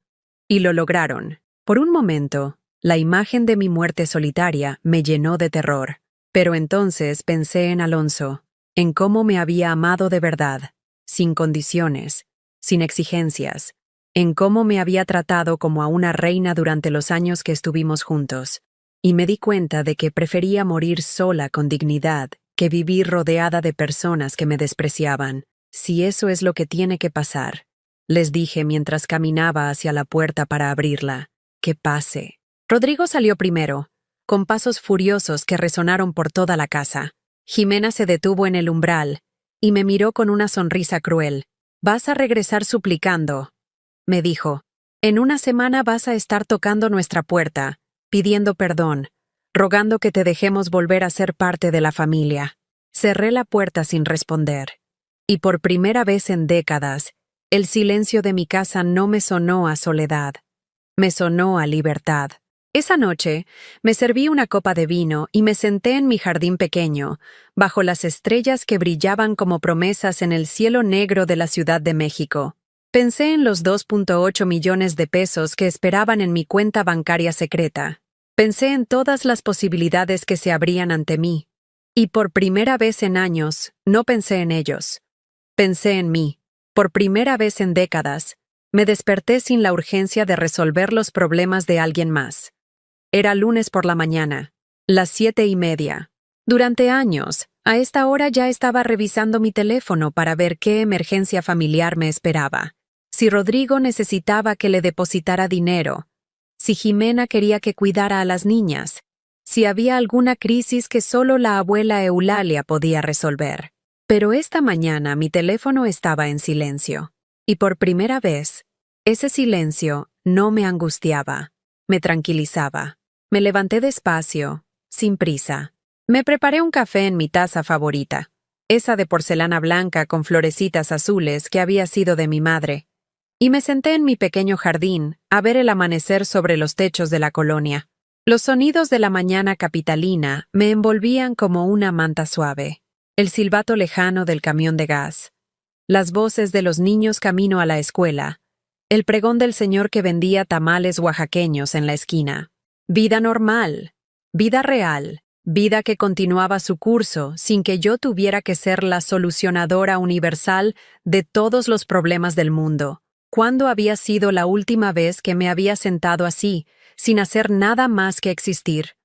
Y lo lograron. Por un momento, la imagen de mi muerte solitaria me llenó de terror. Pero entonces pensé en Alonso, en cómo me había amado de verdad, sin condiciones, sin exigencias, en cómo me había tratado como a una reina durante los años que estuvimos juntos. Y me di cuenta de que prefería morir sola con dignidad que vivir rodeada de personas que me despreciaban. Si eso es lo que tiene que pasar, les dije mientras caminaba hacia la puerta para abrirla, que pase. Rodrigo salió primero, con pasos furiosos que resonaron por toda la casa. Jimena se detuvo en el umbral y me miró con una sonrisa cruel. «Vas a regresar suplicando», me dijo. «En una semana vas a estar tocando nuestra puerta, pidiendo perdón, rogando que te dejemos volver a ser parte de la familia». Cerré la puerta sin responder. Y por primera vez en décadas, el silencio de mi casa no me sonó a soledad. Me sonó a libertad. Esa noche, me serví una copa de vino y me senté en mi jardín pequeño, bajo las estrellas que brillaban como promesas en el cielo negro de la Ciudad de México. Pensé en los 2.8 millones de pesos que esperaban en mi cuenta bancaria secreta. Pensé en todas las posibilidades que se abrían ante mí. Y por primera vez en años, no pensé en ellos. Pensé en mí. Por primera vez en décadas, me desperté sin la urgencia de resolver los problemas de alguien más. Era lunes por la mañana, las 7:30. Durante años, a esta hora ya estaba revisando mi teléfono para ver qué emergencia familiar me esperaba. Si Rodrigo necesitaba que le depositara dinero, si Jimena quería que cuidara a las niñas, si había alguna crisis que solo la abuela Eulalia podía resolver. Pero esta mañana mi teléfono estaba en silencio. Y por primera vez, ese silencio no me angustiaba, me tranquilizaba. Me levanté despacio, sin prisa. Me preparé un café en mi taza favorita, esa de porcelana blanca con florecitas azules que había sido de mi madre, y me senté en mi pequeño jardín a ver el amanecer sobre los techos de la colonia. Los sonidos de la mañana capitalina me envolvían como una manta suave. El silbato lejano del camión de gas, las voces de los niños camino a la escuela, el pregón del señor que vendía tamales oaxaqueños en la esquina. Vida normal, vida real, vida que continuaba su curso sin que yo tuviera que ser la solucionadora universal de todos los problemas del mundo. ¿Cuándo había sido la última vez que me había sentado así, sin hacer nada más que existir?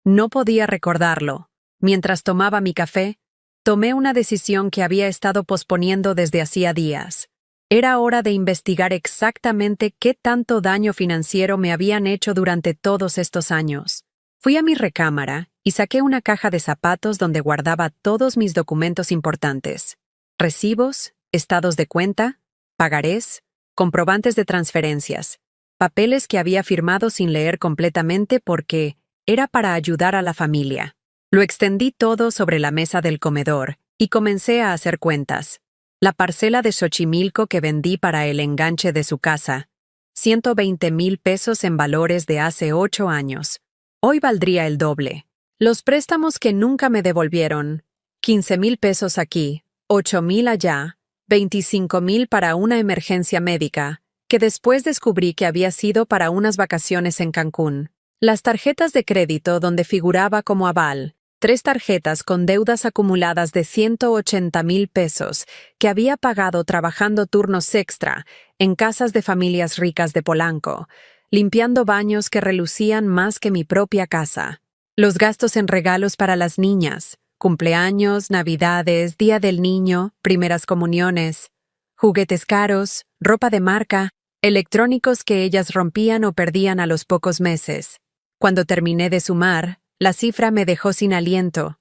No podía recordarlo. Mientras tomaba mi café, tomé una decisión que había estado posponiendo desde hacía días. Era hora de investigar exactamente qué tanto daño financiero me habían hecho durante todos estos años. Fui a mi recámara y saqué una caja de zapatos donde guardaba todos mis documentos importantes: recibos, estados de cuenta, pagarés, comprobantes de transferencias, papeles que había firmado sin leer completamente porque era para ayudar a la familia. Lo extendí todo sobre la mesa del comedor y comencé a hacer cuentas. La parcela de Xochimilco que vendí para el enganche de su casa, 120,000 pesos en valores de hace 8 años. Hoy valdría el doble. Los préstamos que nunca me devolvieron, 15,000 pesos aquí, 8,000 allá, 25,000 para una emergencia médica, que después descubrí que había sido para unas vacaciones en Cancún. Las tarjetas de crédito donde figuraba como aval, 3 tarjetas con deudas acumuladas de 180,000 pesos que había pagado trabajando turnos extra en casas de familias ricas de Polanco, limpiando baños que relucían más que mi propia casa. Los gastos en regalos para las niñas, cumpleaños, navidades, Día del Niño, primeras comuniones, juguetes caros, ropa de marca, electrónicos que ellas rompían o perdían a los pocos meses. Cuando terminé de sumar, la cifra me dejó sin aliento.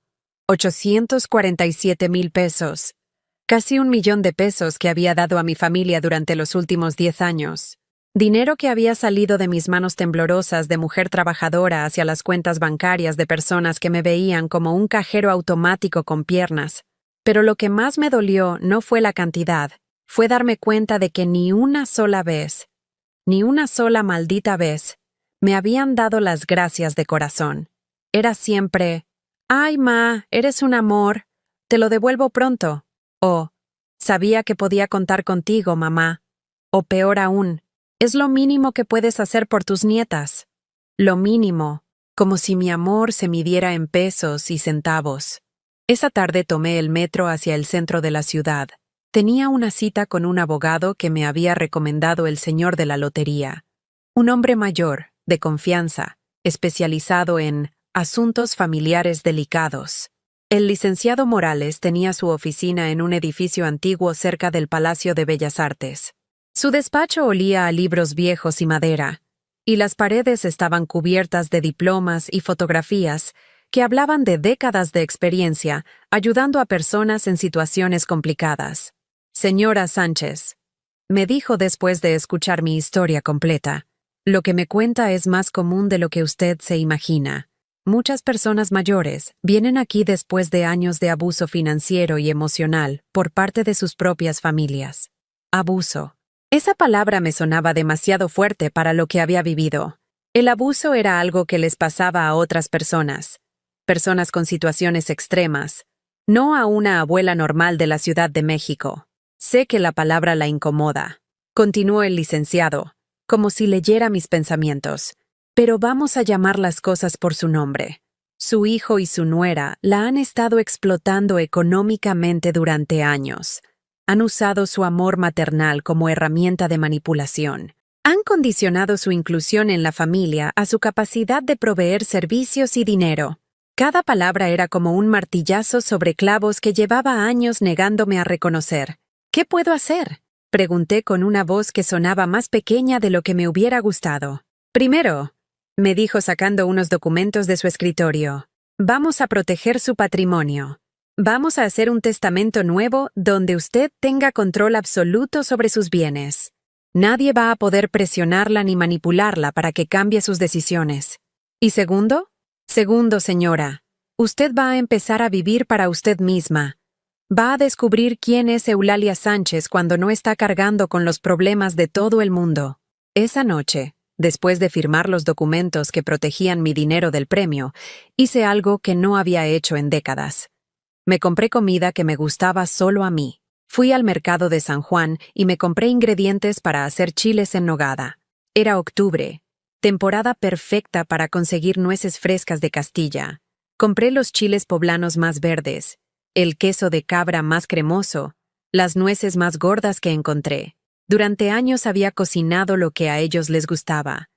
847,000 pesos. Casi 1 millón de pesos que había dado a mi familia durante los últimos 10 años. Dinero que había salido de mis manos temblorosas de mujer trabajadora hacia las cuentas bancarias de personas que me veían como un cajero automático con piernas. Pero lo que más me dolió no fue la cantidad, fue darme cuenta de que ni una sola vez, ni una sola maldita vez, me habían dado las gracias de corazón. Era siempre, «Ay, ma, eres un amor, te lo devuelvo pronto», o «Sabía que podía contar contigo, mamá», o peor aún, «Es lo mínimo que puedes hacer por tus nietas». Lo mínimo, como si mi amor se midiera en pesos y centavos. Esa tarde tomé el metro hacia el centro de la ciudad. Tenía una cita con un abogado que me había recomendado el señor de la lotería. Un hombre mayor, de confianza, especializado en asuntos familiares delicados. El licenciado Morales tenía su oficina en un edificio antiguo cerca del Palacio de Bellas Artes. Su despacho olía a libros viejos y madera, y las paredes estaban cubiertas de diplomas y fotografías que hablaban de décadas de experiencia ayudando a personas en situaciones complicadas. «Señora Sánchez», me dijo después de escuchar mi historia completa, «lo que me cuenta es más común de lo que usted se imagina. Muchas personas mayores vienen aquí después de años de abuso financiero y emocional por parte de sus propias familias». Abuso. Esa palabra me sonaba demasiado fuerte para lo que había vivido. El abuso era algo que les pasaba a otras personas con situaciones extremas, no a una abuela normal de la Ciudad de México. Sé que la palabra la incomoda. Continuó el licenciado, como si leyera mis pensamientos. Pero vamos a llamar las cosas por su nombre. Su hijo y su nuera la han estado explotando económicamente durante años. Han usado su amor maternal como herramienta de manipulación. Han condicionado su inclusión en la familia a su capacidad de proveer servicios y dinero. Cada palabra era como un martillazo sobre clavos que llevaba años negándome a reconocer. ¿Qué puedo hacer?, pregunté con una voz que sonaba más pequeña de lo que me hubiera gustado. Primero, me dijo sacando unos documentos de su escritorio, vamos a proteger su patrimonio. Vamos a hacer un testamento nuevo donde usted tenga control absoluto sobre sus bienes. Nadie va a poder presionarla ni manipularla para que cambie sus decisiones. ¿Y segundo? Segundo, señora, usted va a empezar a vivir para usted misma. Va a descubrir quién es Eulalia Sánchez cuando no está cargando con los problemas de todo el mundo. Esa noche, después de firmar los documentos que protegían mi dinero del premio, hice algo que no había hecho en décadas. Me compré comida que me gustaba solo a mí. Fui al mercado de San Juan y me compré ingredientes para hacer chiles en nogada. Era octubre, temporada perfecta para conseguir nueces frescas de Castilla. Compré los chiles poblanos más verdes, el queso de cabra más cremoso, las nueces más gordas que encontré. Durante años había cocinado lo que a ellos les gustaba.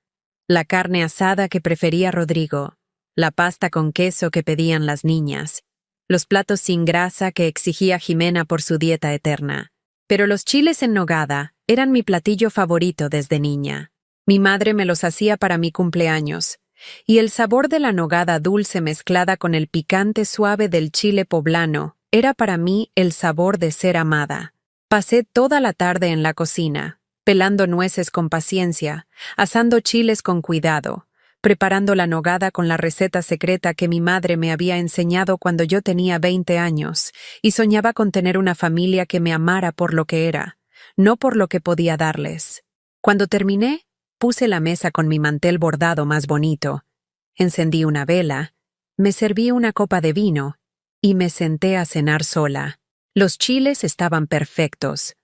La carne asada que prefería Rodrigo, la pasta con queso que pedían las niñas, los platos sin grasa que exigía Jimena por su dieta eterna. Pero los chiles en nogada eran mi platillo favorito desde niña. Mi madre me los hacía para mi cumpleaños, y el sabor de la nogada dulce mezclada con el picante suave del chile poblano era para mí el sabor de ser amada. Pasé toda la tarde en la cocina, pelando nueces con paciencia, asando chiles con cuidado, preparando la nogada con la receta secreta que mi madre me había enseñado cuando yo tenía 20 años y soñaba con tener una familia que me amara por lo que era, no por lo que podía darles. Cuando terminé, puse la mesa con mi mantel bordado más bonito, encendí una vela, me serví una copa de vino y me senté a cenar sola. Los chiles estaban perfectos.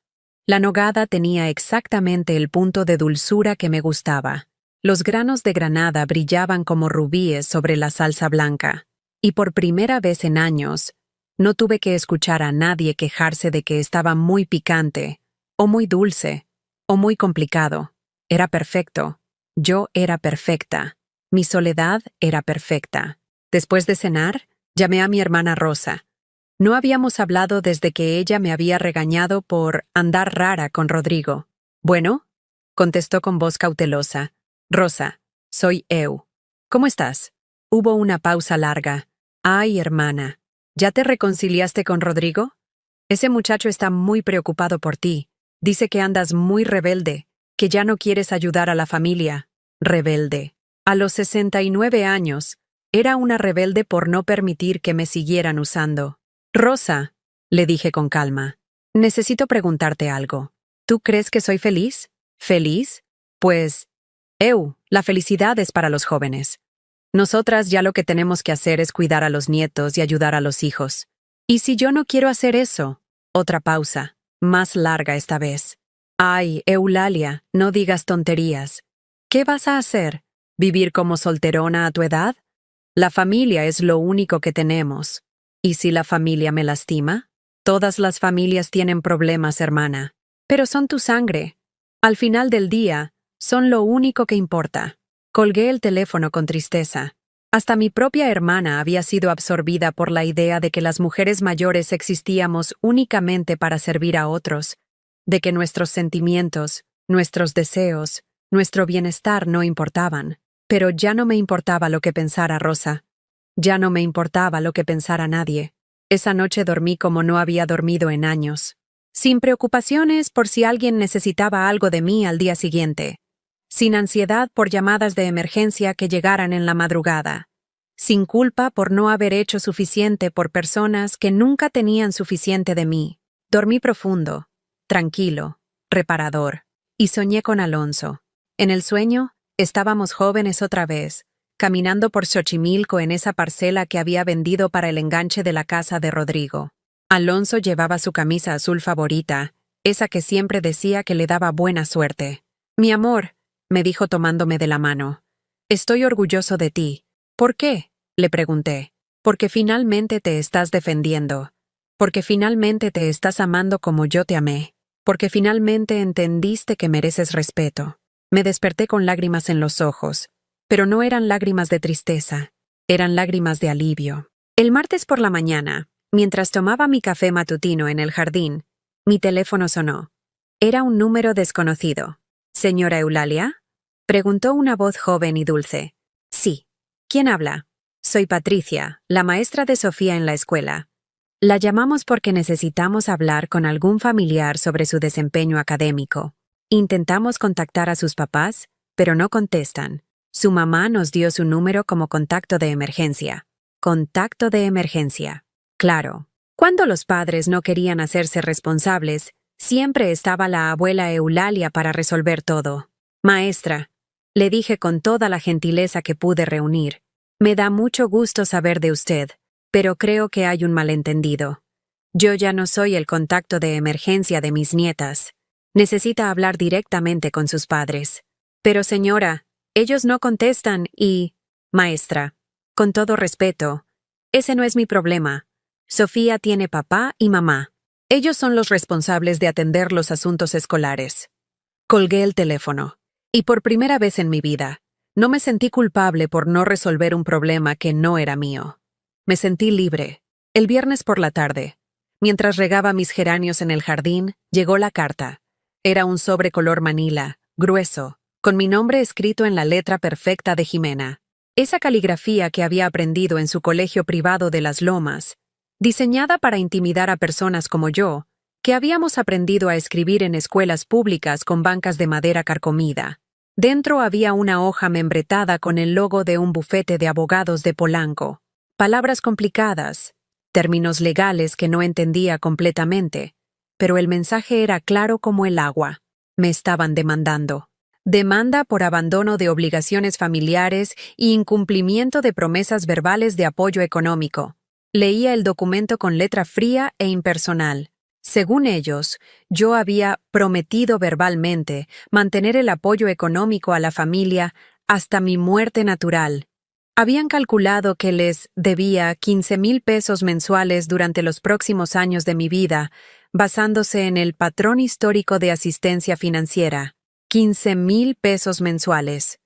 La nogada tenía exactamente el punto de dulzura que me gustaba. Los granos de granada brillaban como rubíes sobre la salsa blanca. Y por primera vez en años, no tuve que escuchar a nadie quejarse de que estaba muy picante, o muy dulce, o muy complicado. Era perfecto. Yo era perfecta. Mi soledad era perfecta. Después de cenar, llamé a mi hermana Rosa. No habíamos hablado desde que ella me había regañado por andar rara con Rodrigo. «Bueno», contestó con voz cautelosa. «Rosa, soy Eu. ¿Cómo estás?» Hubo una pausa larga. «Ay, hermana, ¿ya te reconciliaste con Rodrigo? Ese muchacho está muy preocupado por ti. Dice que andas muy rebelde, que ya no quieres ayudar a la familia». Rebelde. A los 69 años, era una rebelde por no permitir que me siguieran usando. «Rosa», le dije con calma, «necesito preguntarte algo. ¿Tú crees que soy feliz? ¿Feliz? Pues, la felicidad es para los jóvenes. Nosotras ya lo que tenemos que hacer es cuidar a los nietos y ayudar a los hijos. ¿Y si yo no quiero hacer eso?» Otra pausa, más larga esta vez. «Ay, Eulalia, no digas tonterías. ¿Qué vas a hacer? ¿Vivir como solterona a tu edad? La familia es lo único que tenemos. ¿Y si la familia me lastima? Todas las familias tienen problemas, hermana. Pero son tu sangre. Al final del día, son lo único que importa». Colgué el teléfono con tristeza. Hasta mi propia hermana había sido absorbida por la idea de que las mujeres mayores existíamos únicamente para servir a otros, de que nuestros sentimientos, nuestros deseos, nuestro bienestar no importaban. Pero ya no me importaba lo que pensara Rosa. Ya no me importaba lo que pensara nadie. Esa noche dormí como no había dormido en años. Sin preocupaciones por si alguien necesitaba algo de mí al día siguiente. Sin ansiedad por llamadas de emergencia que llegaran en la madrugada. Sin culpa por no haber hecho suficiente por personas que nunca tenían suficiente de mí. Dormí profundo, tranquilo, reparador. Y soñé con Alonso. En el sueño, estábamos jóvenes otra vez, caminando por Xochimilco en esa parcela que había vendido para el enganche de la casa de Rodrigo. Alonso llevaba su camisa azul favorita, esa que siempre decía que le daba buena suerte. «Mi amor», me dijo tomándome de la mano, «estoy orgulloso de ti». «¿Por qué?», le pregunté. «Porque finalmente te estás defendiendo. Porque finalmente te estás amando como yo te amé. Porque finalmente entendiste que mereces respeto». Me desperté con lágrimas en los ojos, pero no eran lágrimas de tristeza, eran lágrimas de alivio. El martes por la mañana, mientras tomaba mi café matutino en el jardín, mi teléfono sonó. Era un número desconocido. «¿Señora Eulalia?», preguntó una voz joven y dulce. «Sí. ¿Quién habla?» «Soy Patricia, la maestra de Sofía en la escuela. La llamamos porque necesitamos hablar con algún familiar sobre su desempeño académico. Intentamos contactar a sus papás, pero no contestan. Su mamá nos dio su número como contacto de emergencia». Contacto de emergencia. Claro. Cuando los padres no querían hacerse responsables, siempre estaba la abuela Eulalia para resolver todo. «Maestra», le dije con toda la gentileza que pude reunir, «me da mucho gusto saber de usted, pero creo que hay un malentendido. Yo ya no soy el contacto de emergencia de mis nietas. Necesita hablar directamente con sus padres». «Pero señora, ellos no contestan y...» «Maestra, con todo respeto, ese no es mi problema. Sofía tiene papá y mamá. Ellos son los responsables de atender los asuntos escolares». Colgué el teléfono. Y por primera vez en mi vida, no me sentí culpable por no resolver un problema que no era mío. Me sentí libre. El viernes por la tarde, mientras regaba mis geranios en el jardín, llegó la carta. Era un sobre color manila, grueso, con mi nombre escrito en la letra perfecta de Jimena. Esa caligrafía que había aprendido en su colegio privado de Las Lomas, diseñada para intimidar a personas como yo, que habíamos aprendido a escribir en escuelas públicas con bancas de madera carcomida. Dentro había una hoja membretada con el logo de un bufete de abogados de Polanco. Palabras complicadas, términos legales que no entendía completamente, pero el mensaje era claro como el agua. Me estaban demandando. Demanda por abandono de obligaciones familiares y incumplimiento de promesas verbales de apoyo económico. Leía el documento con letra fría e impersonal. Según ellos, yo había prometido verbalmente mantener el apoyo económico a la familia hasta mi muerte natural. Habían calculado que les debía 15,000 pesos mensuales durante los próximos años de mi vida, basándose en el patrón histórico de asistencia financiera. 15,000 pesos mensuales.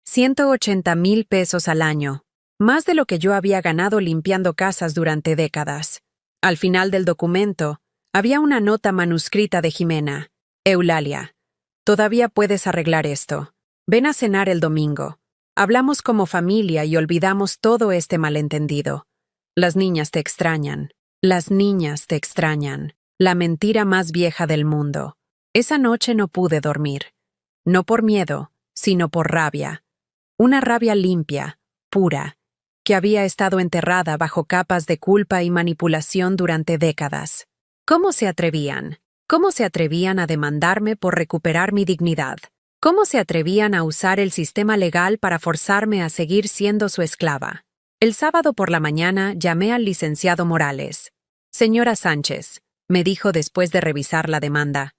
180,000 pesos al año. Más de lo que yo había ganado limpiando casas durante décadas. Al final del documento, había una nota manuscrita de Jimena. Eulalia, todavía puedes arreglar esto. Ven a cenar el domingo. Hablamos como familia y olvidamos todo este malentendido. Las niñas te extrañan. Las niñas te extrañan. La mentira más vieja del mundo. Esa noche no pude dormir. No por miedo, sino por rabia. Una rabia limpia, pura, que había estado enterrada bajo capas de culpa y manipulación durante décadas. ¿Cómo se atrevían? ¿Cómo se atrevían a demandarme por recuperar mi dignidad? ¿Cómo se atrevían a usar el sistema legal para forzarme a seguir siendo su esclava? El sábado por la mañana llamé al licenciado Morales. Señora Sánchez, me dijo después de revisar la demanda.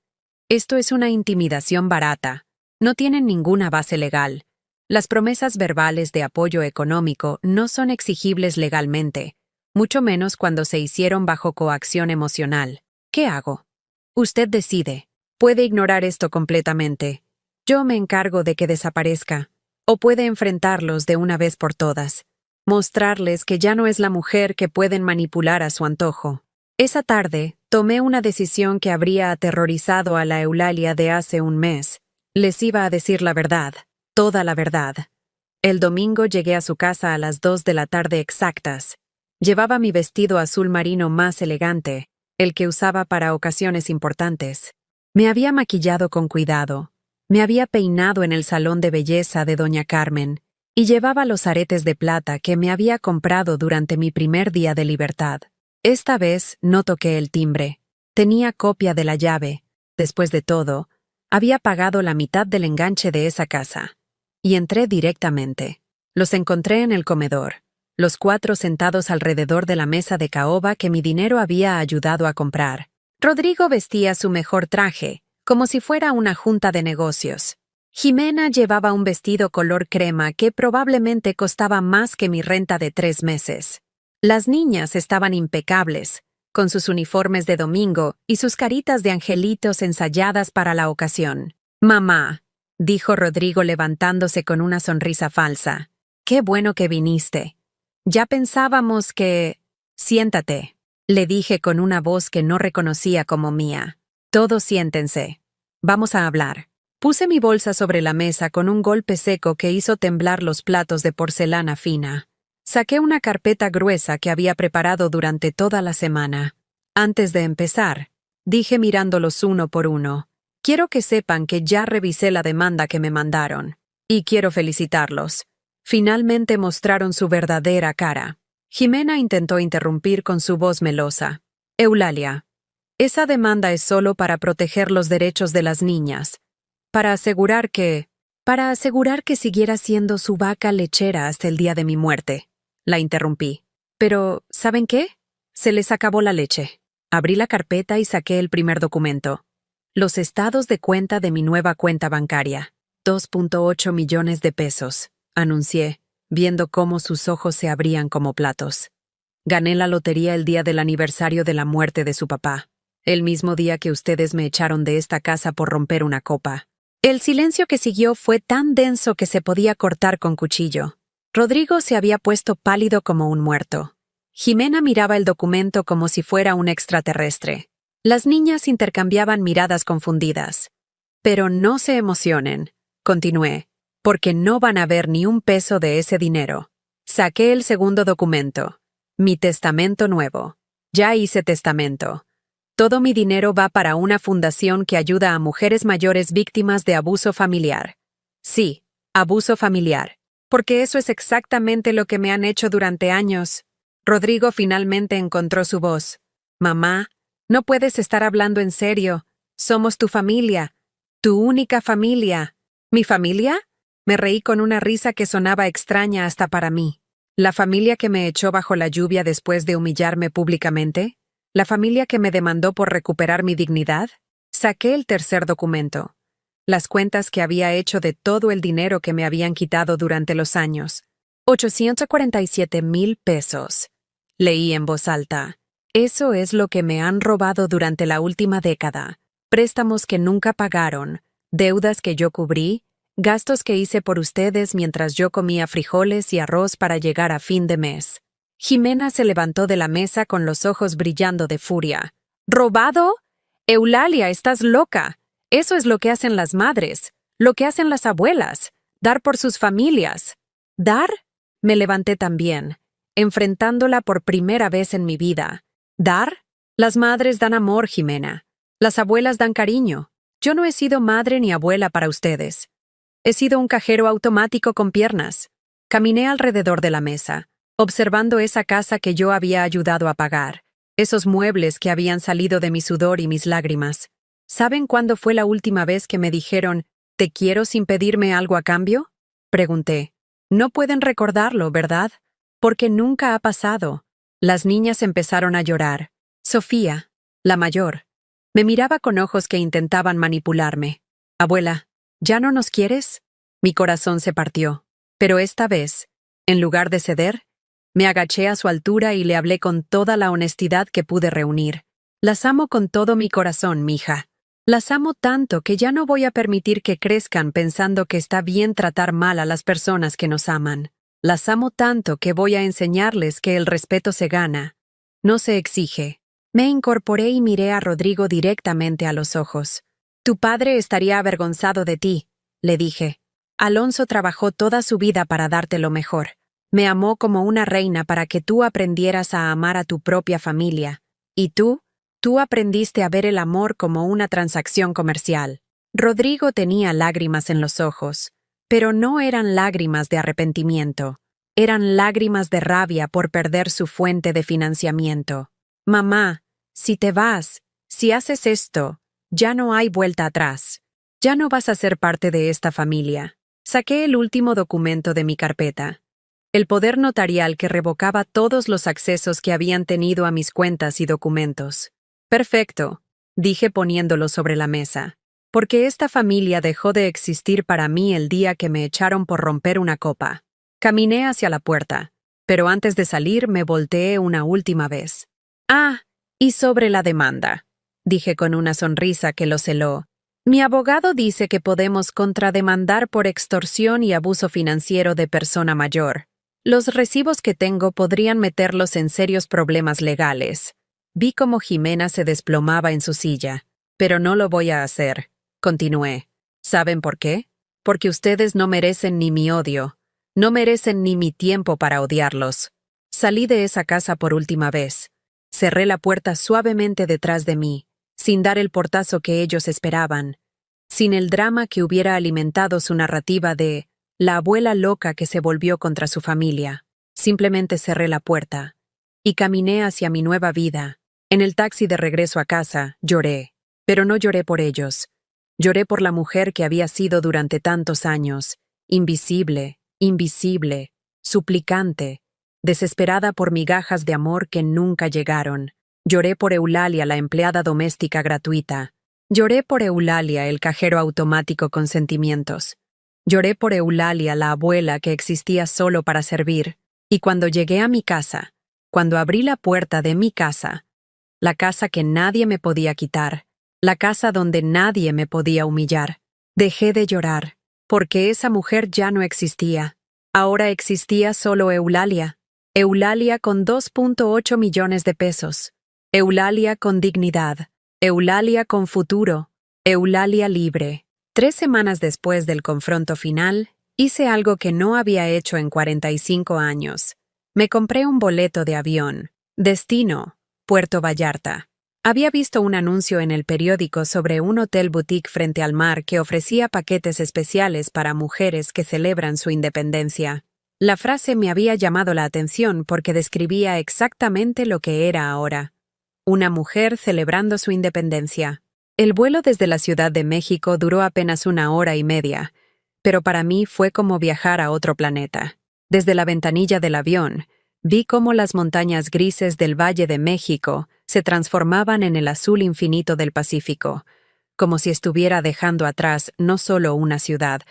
Esto es una intimidación barata. No tienen ninguna base legal. Las promesas verbales de apoyo económico no son exigibles legalmente, mucho menos cuando se hicieron bajo coacción emocional. ¿Qué hago? Usted decide. Puede ignorar esto completamente. Yo me encargo de que desaparezca. O puede enfrentarlos de una vez por todas. Mostrarles que ya no es la mujer que pueden manipular a su antojo. Esa tarde, tomé una decisión que habría aterrorizado a la Eulalia de hace un mes. Les iba a decir la verdad, toda la verdad. El domingo llegué a su casa a las 2 de la tarde exactas. Llevaba mi vestido azul marino más elegante, el que usaba para ocasiones importantes. Me había maquillado con cuidado. Me había peinado en el salón de belleza de doña Carmen y llevaba los aretes de plata que me había comprado durante mi primer día de libertad. Esta vez no toqué el timbre. Tenía copia de la llave. Después de todo, había pagado la mitad del enganche de esa casa. Y entré directamente. Los encontré en el comedor, los 4 sentados alrededor de la mesa de caoba que mi dinero había ayudado a comprar. Rodrigo vestía su mejor traje, como si fuera una junta de negocios. Jimena llevaba un vestido color crema que probablemente costaba más que mi renta de 3 meses. Las niñas estaban impecables, con sus uniformes de domingo y sus caritas de angelitos ensayadas para la ocasión. «Mamá», dijo Rodrigo levantándose con una sonrisa falsa. «Qué bueno que viniste. Ya pensábamos que...» «Siéntate», le dije con una voz que no reconocía como mía. «Todos siéntense. Vamos a hablar». Puse mi bolsa sobre la mesa con un golpe seco que hizo temblar los platos de porcelana fina. Saqué una carpeta gruesa que había preparado durante toda la semana. Antes de empezar, dije mirándolos uno por uno, quiero que sepan que ya revisé la demanda que me mandaron. Y quiero felicitarlos. Finalmente mostraron su verdadera cara. Jimena intentó interrumpir con su voz melosa. Eulalia, esa demanda es solo para proteger los derechos de las niñas. Para asegurar que siguiera siendo su vaca lechera hasta el día de mi muerte. La interrumpí. Pero, ¿saben qué? Se les acabó la leche. Abrí la carpeta y saqué el primer documento. Los estados de cuenta de mi nueva cuenta bancaria. 2.8 millones de pesos, anuncié, viendo cómo sus ojos se abrían como platos. Gané la lotería el día del aniversario de la muerte de su papá. El mismo día que ustedes me echaron de esta casa por romper una copa. El silencio que siguió fue tan denso que se podía cortar con cuchillo. Rodrigo se había puesto pálido como un muerto. Jimena miraba el documento como si fuera un extraterrestre. Las niñas intercambiaban miradas confundidas. Pero no se emocionen, continué, porque no van a ver ni un peso de ese dinero. Saqué el segundo documento. Mi testamento nuevo. Ya hice testamento. Todo mi dinero va para una fundación que ayuda a mujeres mayores víctimas de abuso familiar. Sí, abuso familiar. Porque eso es exactamente lo que me han hecho durante años. Rodrigo finalmente encontró su voz. Mamá, no puedes estar hablando en serio. Somos tu familia. Tu única familia. ¿Mi familia? Me reí con una risa que sonaba extraña hasta para mí. ¿La familia que me echó bajo la lluvia después de humillarme públicamente? ¿La familia que me demandó por recuperar mi dignidad? Saqué el tercer documento. Las cuentas que había hecho de todo el dinero que me habían quitado durante los años. 847,000 pesos. Leí en voz alta. Eso es lo que me han robado durante la última década. Préstamos que nunca pagaron, deudas que yo cubrí, gastos que hice por ustedes mientras yo comía frijoles y arroz para llegar a fin de mes. Jimena se levantó de la mesa con los ojos brillando de furia. ¿Robado? Eulalia, estás loca. Eso es lo que hacen las madres, lo que hacen las abuelas, dar por sus familias. ¿Dar? Me levanté también, enfrentándola por primera vez en mi vida. ¿Dar? Las madres dan amor, Jimena. Las abuelas dan cariño. Yo no he sido madre ni abuela para ustedes. He sido un cajero automático con piernas. Caminé alrededor de la mesa, observando esa casa que yo había ayudado a pagar, esos muebles que habían salido de mi sudor y mis lágrimas. ¿Saben cuándo fue la última vez que me dijeron, «¿Te quiero sin pedirme algo a cambio?» Pregunté. No pueden recordarlo, ¿verdad? Porque nunca ha pasado. Las niñas empezaron a llorar. Sofía, la mayor, me miraba con ojos que intentaban manipularme. Abuela, ¿ya no nos quieres? Mi corazón se partió. Pero esta vez, en lugar de ceder, me agaché a su altura y le hablé con toda la honestidad que pude reunir. Las amo con todo mi corazón, mija. Las amo tanto que ya no voy a permitir que crezcan pensando que está bien tratar mal a las personas que nos aman. Las amo tanto que voy a enseñarles que el respeto se gana, no se exige. Me incorporé y miré a Rodrigo directamente a los ojos. Tu padre estaría avergonzado de ti, le dije. Alonso trabajó toda su vida para darte lo mejor. Me amó como una reina para que tú aprendieras a amar a tu propia familia. ¿Y tú? Tú aprendiste a ver el amor como una transacción comercial. Rodrigo tenía lágrimas en los ojos, pero no eran lágrimas de arrepentimiento. Eran lágrimas de rabia por perder su fuente de financiamiento. Mamá, si te vas, si haces esto, ya no hay vuelta atrás. Ya no vas a ser parte de esta familia. Saqué el último documento de mi carpeta. El poder notarial que revocaba todos los accesos que habían tenido a mis cuentas y documentos. Perfecto, dije poniéndolo sobre la mesa, porque esta familia dejó de existir para mí el día que me echaron por romper una copa. Caminé hacia la puerta, pero antes de salir me volteé una última vez. Ah, y sobre la demanda, dije con una sonrisa que lo celó. Mi abogado dice que podemos contrademandar por extorsión y abuso financiero de persona mayor. Los recibos que tengo podrían meterlos en serios problemas legales. Vi cómo Jimena se desplomaba en su silla. Pero no lo voy a hacer, continué. ¿Saben por qué? Porque ustedes no merecen ni mi odio. No merecen ni mi tiempo para odiarlos. Salí de esa casa por última vez. Cerré la puerta suavemente detrás de mí, sin dar el portazo que ellos esperaban, sin el drama que hubiera alimentado su narrativa de la abuela loca que se volvió contra su familia. Simplemente cerré la puerta y caminé hacia mi nueva vida. En el taxi de regreso a casa, lloré, pero no lloré por ellos. Lloré por la mujer que había sido durante tantos años, invisible, suplicante, desesperada por migajas de amor que nunca llegaron. Lloré por Eulalia, la empleada doméstica gratuita. Lloré por Eulalia, el cajero automático con sentimientos. Lloré por Eulalia, la abuela que existía solo para servir. Y cuando llegué a mi casa, cuando abrí la puerta de mi casa, la casa que nadie me podía quitar, la casa donde nadie me podía humillar, dejé de llorar, porque esa mujer ya no existía. Ahora existía solo Eulalia. Eulalia con 2.8 millones de pesos. Eulalia con dignidad. Eulalia con futuro. Eulalia libre. 3 semanas después del confronto final, hice algo que no había hecho en 45 años. Me compré un boleto de avión. Destino: Puerto Vallarta. Había visto un anuncio en el periódico sobre un hotel boutique frente al mar que ofrecía paquetes especiales para mujeres que celebran su independencia. La frase me había llamado la atención porque describía exactamente lo que era ahora. Una mujer celebrando su independencia. El vuelo desde la Ciudad de México duró apenas 1 hora y media, pero para mí fue como viajar a otro planeta. Desde la ventanilla del avión, vi cómo las montañas grises del Valle de México se transformaban en el azul infinito del Pacífico, como si estuviera dejando atrás no solo una ciudad,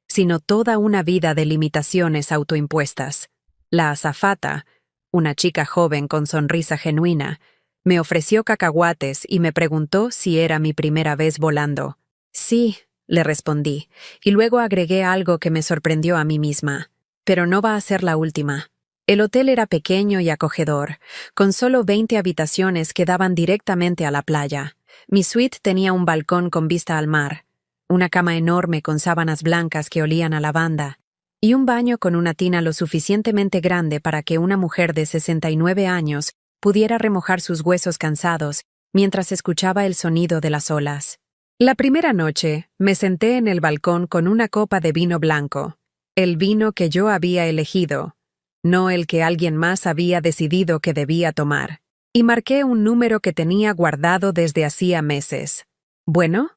sino toda una vida de limitaciones autoimpuestas. La azafata, una chica joven con sonrisa genuina, me ofreció cacahuates y me preguntó si era mi primera vez volando. Sí, le respondí, y luego agregué algo que me sorprendió a mí misma. Pero no va a ser la última. El hotel era pequeño y acogedor, con solo 20 habitaciones que daban directamente a la playa. Mi suite tenía un balcón con vista al mar, una cama enorme con sábanas blancas que olían a lavanda, y un baño con una tina lo suficientemente grande para que una mujer de 69 años pudiera remojar sus huesos cansados mientras escuchaba el sonido de las olas. La primera noche, me senté en el balcón con una copa de vino blanco, el vino que yo había elegido, no el que alguien más había decidido que debía tomar, y marqué un número que tenía guardado desde hacía meses. «¿Bueno?»,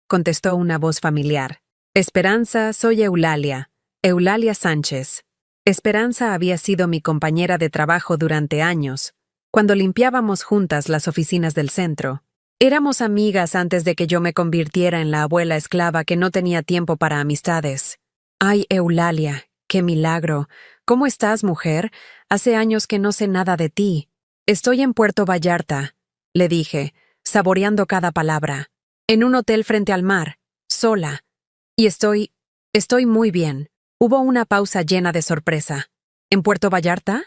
contestó una voz familiar. «Esperanza, soy Eulalia Sánchez». Esperanza había sido mi compañera de trabajo durante años, cuando limpiábamos juntas las oficinas del centro. Éramos amigas antes de que yo me convirtiera en la abuela esclava que no tenía tiempo para amistades. «Ay, Eulalia, qué milagro. ¿Cómo estás, mujer? Hace años que no sé nada de ti». «Estoy en Puerto Vallarta», le dije, saboreando cada palabra. «En un hotel frente al mar, sola. Y estoy muy bien». Hubo una pausa llena de sorpresa. «¿En Puerto Vallarta?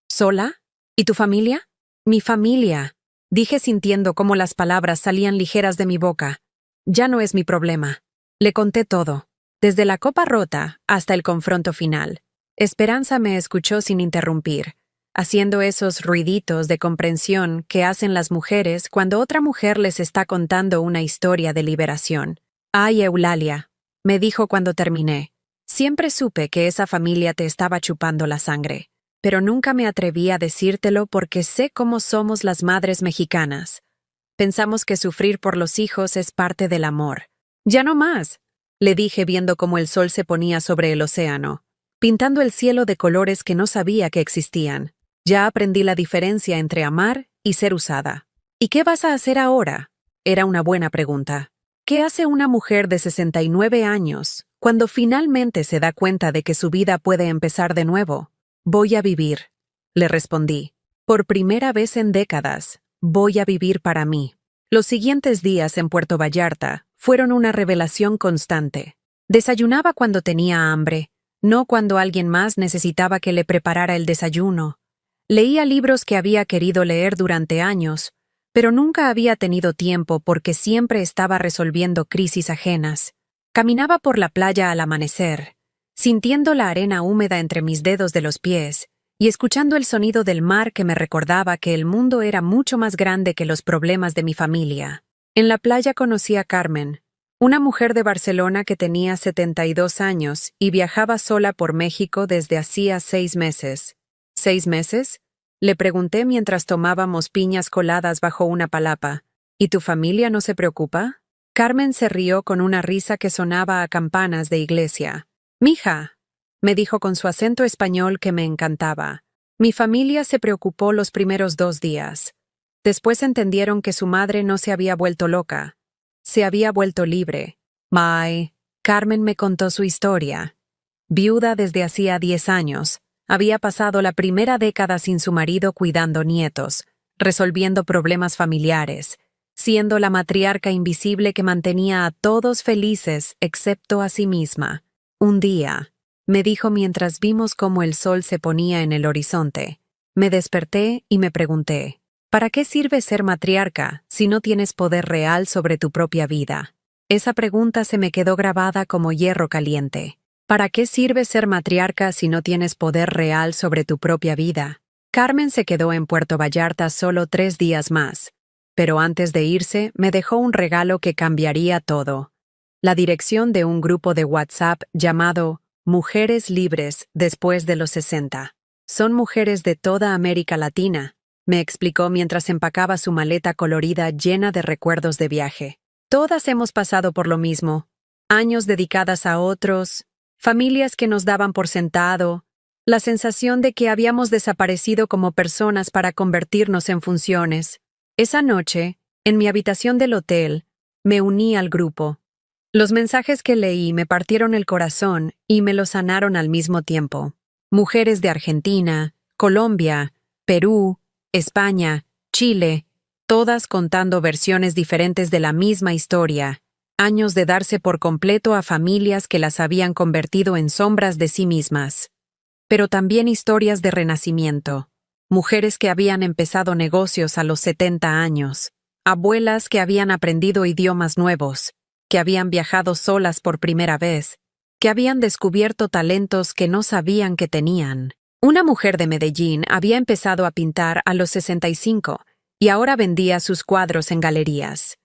¿Sola? ¿Y tu familia?» «Mi familia», dije sintiendo cómo las palabras salían ligeras de mi boca. «Ya no es mi problema». Le conté todo, desde la copa rota hasta el confronto final. Esperanza me escuchó sin interrumpir, haciendo esos ruiditos de comprensión que hacen las mujeres cuando otra mujer les está contando una historia de liberación. «Ay, Eulalia», me dijo cuando terminé. «Siempre supe que esa familia te estaba chupando la sangre, pero nunca me atreví a decírtelo porque sé cómo somos las madres mexicanas. Pensamos que sufrir por los hijos es parte del amor». «Ya no más», le dije viendo cómo el sol se ponía sobre el océano, pintando el cielo de colores que no sabía que existían. «Ya aprendí la diferencia entre amar y ser usada». «¿Y qué vas a hacer ahora?», era una buena pregunta. ¿Qué hace una mujer de 69 años cuando finalmente se da cuenta de que su vida puede empezar de nuevo? «Voy a vivir», le respondí. «Por primera vez en décadas, voy a vivir para mí». Los siguientes días en Puerto Vallarta fueron una revelación constante. Desayunaba cuando tenía hambre, no cuando alguien más necesitaba que le preparara el desayuno. Leía libros que había querido leer durante años, pero nunca había tenido tiempo porque siempre estaba resolviendo crisis ajenas. Caminaba por la playa al amanecer, sintiendo la arena húmeda entre mis dedos de los pies y escuchando el sonido del mar que me recordaba que el mundo era mucho más grande que los problemas de mi familia. En la playa conocí a Carmen, una mujer de Barcelona que tenía 72 años y viajaba sola por México desde hacía 6 meses. ¿6 meses?, le pregunté mientras tomábamos piñas coladas bajo una palapa. ¿Y tu familia no se preocupa? Carmen se rió con una risa que sonaba a campanas de iglesia. «Mija», me dijo con su acento español que me encantaba. «Mi familia se preocupó los primeros 2 días. Después entendieron que su madre no se había vuelto loca. Se había vuelto libre». Carmen me contó su historia. Viuda desde hacía 10 años. Había pasado la primera década sin su marido cuidando nietos, resolviendo problemas familiares, siendo la matriarca invisible que mantenía a todos felices excepto a sí misma. «Un día», me dijo mientras vimos cómo el sol se ponía en el horizonte, me desperté y me pregunté, ¿para qué sirve ser matriarca si no tienes poder real sobre tu propia vida? Esa pregunta se me quedó grabada como hierro caliente. ¿Para qué sirve ser matriarca si no tienes poder real sobre tu propia vida? Carmen se quedó en Puerto Vallarta solo 3 días más, pero antes de irse me dejó un regalo que cambiaría todo. La dirección de un grupo de WhatsApp llamado Mujeres Libres después de los 60. Son mujeres de toda América Latina, me explicó mientras empacaba su maleta colorida llena de recuerdos de viaje. Todas hemos pasado por lo mismo. Años dedicadas a otros, familias que nos daban por sentado, la sensación de que habíamos desaparecido como personas para convertirnos en funciones. Esa noche, en mi habitación del hotel, me uní al grupo. Los mensajes que leí me partieron el corazón y me lo sanaron al mismo tiempo. Mujeres de Argentina, Colombia, Perú, España, Chile, todas contando versiones diferentes de la misma historia, años de darse por completo a familias que las habían convertido en sombras de sí mismas. Pero también historias de renacimiento, mujeres que habían empezado negocios a los 70 años, abuelas que habían aprendido idiomas nuevos, que habían viajado solas por primera vez, que habían descubierto talentos que no sabían que tenían. Una mujer de Medellín había empezado a pintar a los 65 y ahora vendía sus cuadros en galerías.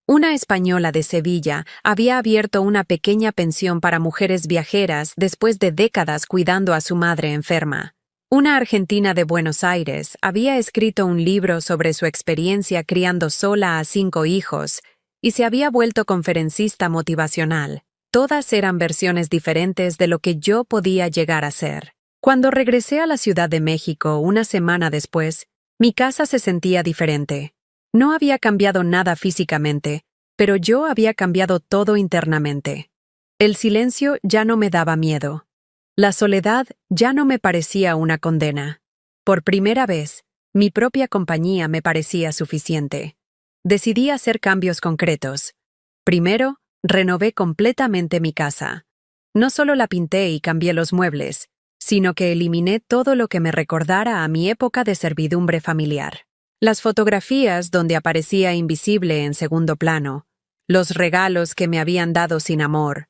Una española de Sevilla había abierto una pequeña pensión para mujeres viajeras después de décadas cuidando a su madre enferma. Una argentina de Buenos Aires había escrito un libro sobre su experiencia criando sola a 5 hijos y se había vuelto conferencista motivacional. Todas eran versiones diferentes de lo que yo podía llegar a ser. Cuando regresé a la Ciudad de México una semana después, mi casa se sentía diferente. No había cambiado nada físicamente, pero yo había cambiado todo internamente. El silencio ya no me daba miedo. La soledad ya no me parecía una condena. Por primera vez, mi propia compañía me parecía suficiente. Decidí hacer cambios concretos. Primero, renové completamente mi casa. No solo la pinté y cambié los muebles, sino que eliminé todo lo que me recordara a mi época de servidumbre familiar. Las fotografías donde aparecía invisible en segundo plano, los regalos que me habían dado sin amor,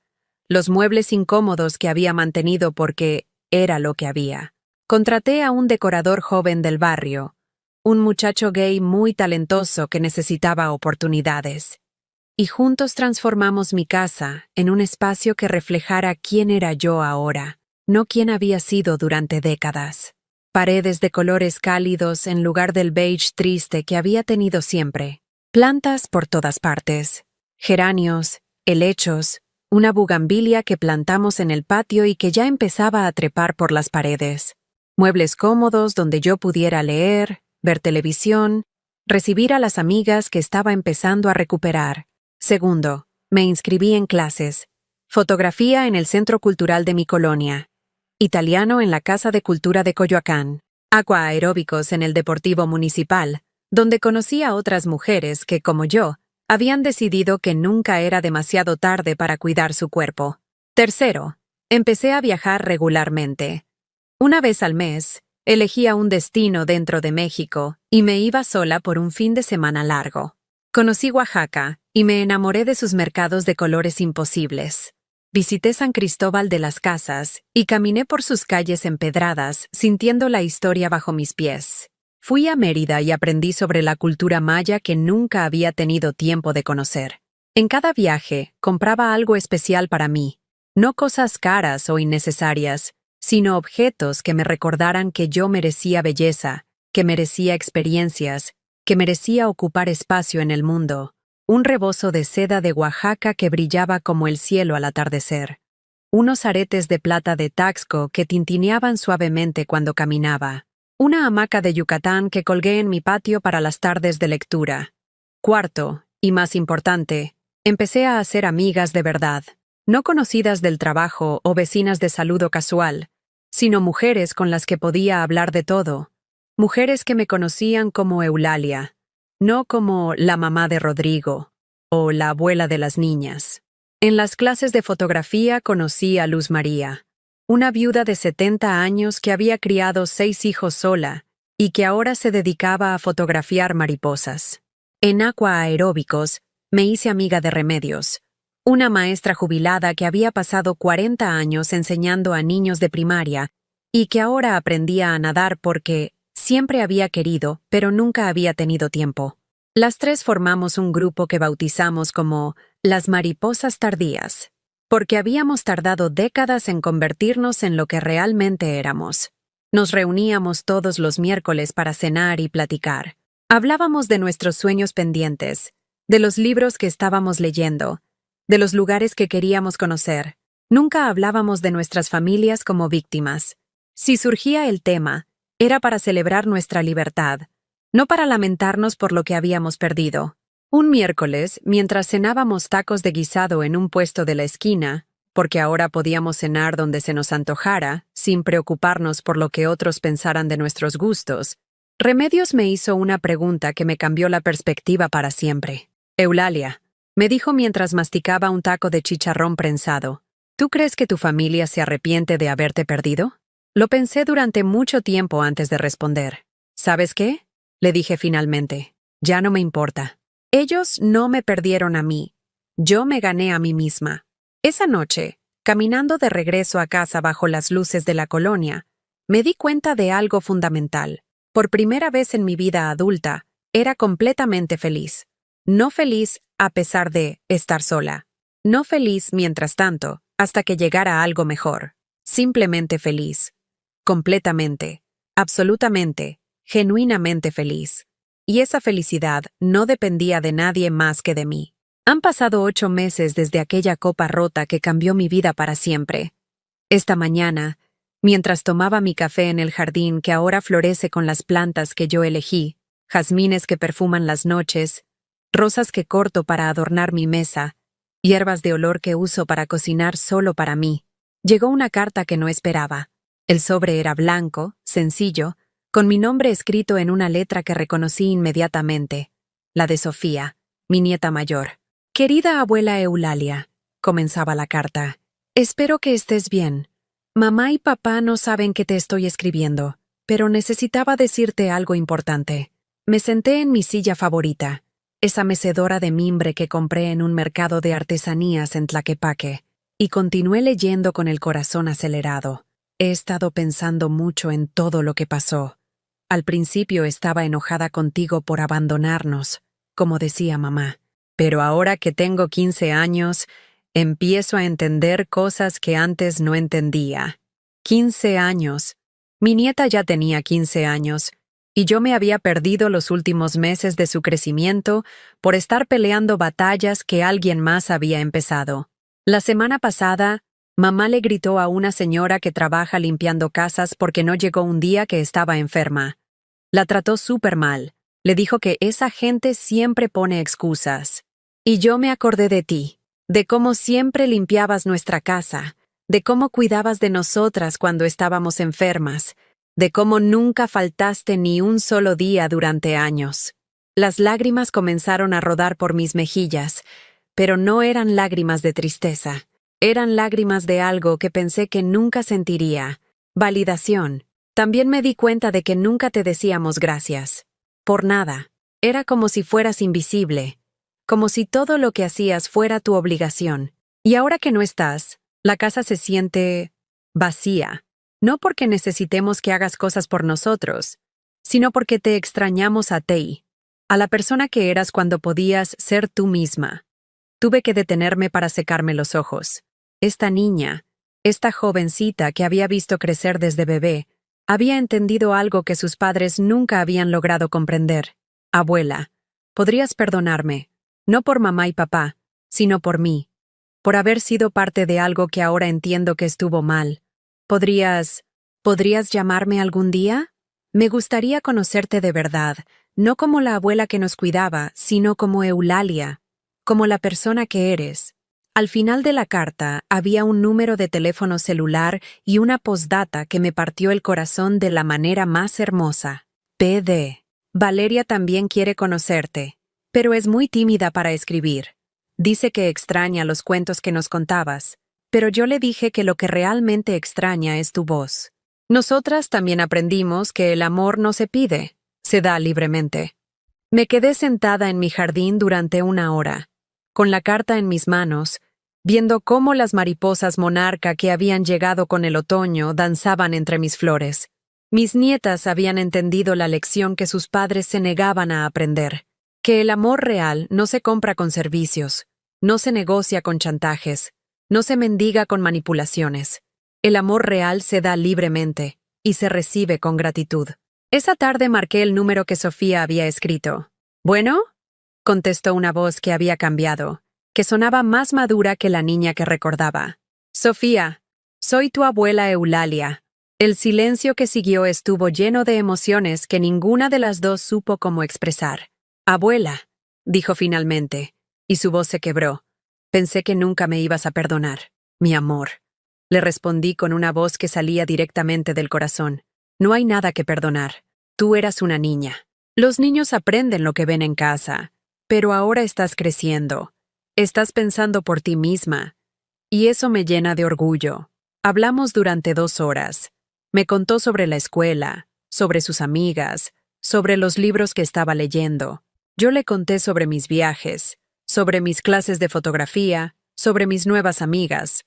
los muebles incómodos que había mantenido porque era lo que había. Contraté a un decorador joven del barrio, un muchacho gay muy talentoso que necesitaba oportunidades. Y juntos transformamos mi casa en un espacio que reflejara quién era yo ahora, no quién había sido durante décadas. Paredes de colores cálidos en lugar del beige triste que había tenido siempre. Plantas por todas partes. Geranios, helechos, una bugambilia que plantamos en el patio y que ya empezaba a trepar por las paredes. Muebles cómodos donde yo pudiera leer, ver televisión, recibir a las amigas que estaba empezando a recuperar. Segundo, me inscribí en clases. Fotografía en el Centro Cultural de mi colonia. Italiano en la Casa de Cultura de Coyoacán. Aquaeróbicos en el Deportivo Municipal, donde conocí a otras mujeres que, como yo, habían decidido que nunca era demasiado tarde para cuidar su cuerpo. Tercero, empecé a viajar regularmente. Una vez al mes, elegía un destino dentro de México y me iba sola por un fin de semana largo. Conocí Oaxaca y me enamoré de sus mercados de colores imposibles. Visité San Cristóbal de las Casas y caminé por sus calles empedradas, sintiendo la historia bajo mis pies. Fui a Mérida y aprendí sobre la cultura maya que nunca había tenido tiempo de conocer. En cada viaje, compraba algo especial para mí, no cosas caras o innecesarias, sino objetos que me recordaran que yo merecía belleza, que merecía experiencias, que merecía ocupar espacio en el mundo. Un rebozo de seda de Oaxaca que brillaba como el cielo al atardecer. Unos aretes de plata de Taxco que tintineaban suavemente cuando caminaba. Una hamaca de Yucatán que colgué en mi patio para las tardes de lectura. Cuarto, y más importante, empecé a hacer amigas de verdad, no conocidas del trabajo o vecinas de saludo casual, sino mujeres con las que podía hablar de todo, mujeres que me conocían como Eulalia, no como la mamá de Rodrigo o la abuela de las niñas. En las clases de fotografía conocí a Luz María, una viuda de 70 años que había criado 6 hijos sola y que ahora se dedicaba a fotografiar mariposas. En Aquaeróbicos me hice amiga de Remedios, una maestra jubilada que había pasado 40 años enseñando a niños de primaria y que ahora aprendía a nadar porque siempre había querido, pero nunca había tenido tiempo. Las 3 formamos un grupo que bautizamos como las mariposas tardías, porque habíamos tardado décadas en convertirnos en lo que realmente éramos. Nos reuníamos todos los miércoles para cenar y platicar. Hablábamos de nuestros sueños pendientes, de los libros que estábamos leyendo, de los lugares que queríamos conocer. Nunca hablábamos de nuestras familias como víctimas. Si surgía el tema, era para celebrar nuestra libertad, no para lamentarnos por lo que habíamos perdido. Un miércoles, mientras cenábamos tacos de guisado en un puesto de la esquina, porque ahora podíamos cenar donde se nos antojara, sin preocuparnos por lo que otros pensaran de nuestros gustos, Remedios me hizo una pregunta que me cambió la perspectiva para siempre. Eulalia, me dijo mientras masticaba un taco de chicharrón prensado, ¿tú crees que tu familia se arrepiente de haberte perdido? Lo pensé durante mucho tiempo antes de responder. ¿Sabes qué? Le dije finalmente. Ya no me importa. Ellos no me perdieron a mí. Yo me gané a mí misma. Esa noche, caminando de regreso a casa bajo las luces de la colonia, me di cuenta de algo fundamental. Por primera vez en mi vida adulta, era completamente feliz. No feliz a pesar de estar sola. No feliz, mientras tanto, hasta que llegara algo mejor. Simplemente feliz. Completamente, absolutamente, genuinamente feliz. Y esa felicidad no dependía de nadie más que de mí. Han pasado 8 meses desde aquella copa rota que cambió mi vida para siempre. Esta mañana, mientras tomaba mi café en el jardín que ahora florece con las plantas que yo elegí, jazmines que perfuman las noches, rosas que corto para adornar mi mesa, hierbas de olor que uso para cocinar solo para mí, llegó una carta que no esperaba. El sobre era blanco, sencillo, con mi nombre escrito en una letra que reconocí inmediatamente, la de Sofía, mi nieta mayor. Querida abuela Eulalia, comenzaba la carta, espero que estés bien. Mamá y papá no saben que te estoy escribiendo, pero necesitaba decirte algo importante. Me senté en mi silla favorita, esa mecedora de mimbre que compré en un mercado de artesanías en Tlaquepaque, y continué leyendo con el corazón acelerado. He estado pensando mucho en todo lo que pasó. Al principio estaba enojada contigo por abandonarnos, como decía mamá. Pero ahora que tengo 15 años, empiezo a entender cosas que antes no entendía. 15 años. Mi nieta ya tenía 15 años, y yo me había perdido los últimos meses de su crecimiento por estar peleando batallas que alguien más había empezado. La semana pasada, mamá le gritó a una señora que trabaja limpiando casas porque no llegó un día que estaba enferma. La trató súper mal. Le dijo que esa gente siempre pone excusas. Y yo me acordé de ti, de cómo siempre limpiabas nuestra casa, de cómo cuidabas de nosotras cuando estábamos enfermas, de cómo nunca faltaste ni un solo día durante años. Las lágrimas comenzaron a rodar por mis mejillas, pero no eran lágrimas de tristeza. Eran lágrimas de algo que pensé que nunca sentiría. Validación. También me di cuenta de que nunca te decíamos gracias. Por nada. Era como si fueras invisible. Como si todo lo que hacías fuera tu obligación. Y ahora que no estás, la casa se siente vacía. No porque necesitemos que hagas cosas por nosotros, sino porque te extrañamos a ti, a la persona que eras cuando podías ser tú misma. Tuve que detenerme para secarme los ojos. Esta niña, esta jovencita que había visto crecer desde bebé, había entendido algo que sus padres nunca habían logrado comprender. Abuela, podrías perdonarme, no por mamá y papá, sino por mí, por haber sido parte de algo que ahora entiendo que estuvo mal. ¿Podrías llamarme algún día? Me gustaría conocerte de verdad, no como la abuela que nos cuidaba, sino como Eulalia, como la persona que eres. Al final de la carta había un número de teléfono celular y una postdata que me partió el corazón de la manera más hermosa. PD. Valeria también quiere conocerte, pero es muy tímida para escribir. Dice que extraña los cuentos que nos contabas, pero yo le dije que lo que realmente extraña es tu voz. Nosotras también aprendimos que el amor no se pide, se da libremente. Me quedé sentada en mi jardín durante 1 hora, con la carta en mis manos, viendo cómo las mariposas monarca que habían llegado con el otoño danzaban entre mis flores. Mis nietas habían entendido la lección que sus padres se negaban a aprender, que el amor real no se compra con servicios, no se negocia con chantajes, no se mendiga con manipulaciones. El amor real se da libremente y se recibe con gratitud. Esa tarde marqué el número que Sofía había escrito. ¿Bueno? Contestó una voz que había cambiado, que sonaba más madura que la niña que recordaba. Sofía, soy tu abuela Eulalia. El silencio que siguió estuvo lleno de emociones que ninguna de las dos supo cómo expresar. Abuela, dijo finalmente, y su voz se quebró. Pensé que nunca me ibas a perdonar, mi amor. Le respondí con una voz que salía directamente del corazón. No hay nada que perdonar. Tú eras una niña. Los niños aprenden lo que ven en casa, pero ahora estás creciendo. Estás pensando por ti misma. Y eso me llena de orgullo. Hablamos durante 2 horas. Me contó sobre la escuela, sobre sus amigas, sobre los libros que estaba leyendo. Yo le conté sobre mis viajes, sobre mis clases de fotografía, sobre mis nuevas amigas.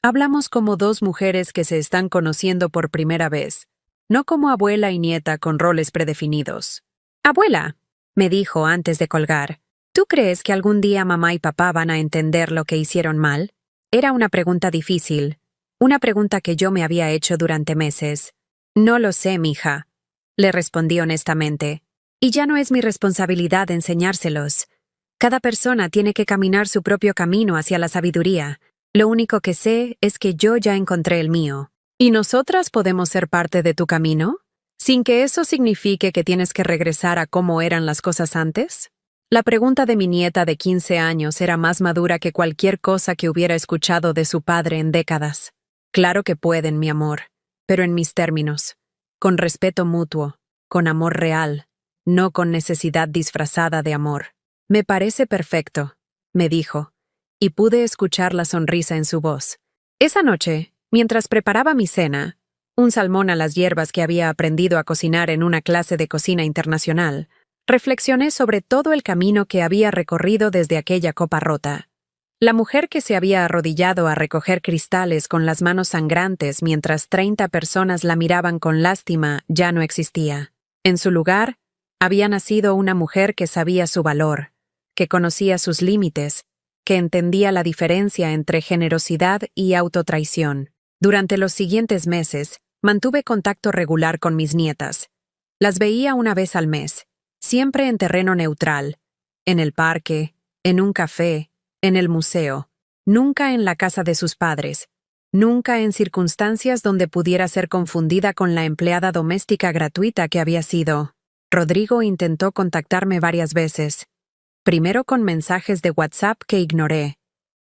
Hablamos como 2 mujeres que se están conociendo por primera vez, no como abuela y nieta con roles predefinidos. Abuela, me dijo antes de colgar, ¿tú crees que algún día mamá y papá van a entender lo que hicieron mal? Era una pregunta difícil, una pregunta que yo me había hecho durante meses. No lo sé, mija, le respondí honestamente. Y ya no es mi responsabilidad enseñárselos. Cada persona tiene que caminar su propio camino hacia la sabiduría. Lo único que sé es que yo ya encontré el mío. ¿Y nosotras podemos ser parte de tu camino? ¿Sin que eso signifique que tienes que regresar a cómo eran las cosas antes? La pregunta de mi nieta de 15 años era más madura que cualquier cosa que hubiera escuchado de su padre en décadas. Claro que pueden, mi amor, pero en mis términos, con respeto mutuo, con amor real, no con necesidad disfrazada de amor. Me parece perfecto, me dijo, y pude escuchar la sonrisa en su voz. Esa noche, mientras preparaba mi cena, un salmón a las hierbas que había aprendido a cocinar en una clase de cocina internacional, reflexioné sobre todo el camino que había recorrido desde aquella copa rota. La mujer que se había arrodillado a recoger cristales con las manos sangrantes mientras 30 personas la miraban con lástima ya no existía. En su lugar, había nacido una mujer que sabía su valor, que conocía sus límites, que entendía la diferencia entre generosidad y autotraición. Durante los siguientes meses, mantuve contacto regular con mis nietas. Las veía una vez al mes, siempre en terreno neutral, en el parque, en un café, en el museo, nunca en la casa de sus padres, nunca en circunstancias donde pudiera ser confundida con la empleada doméstica gratuita que había sido. Rodrigo intentó contactarme varias veces, primero con mensajes de WhatsApp que ignoré,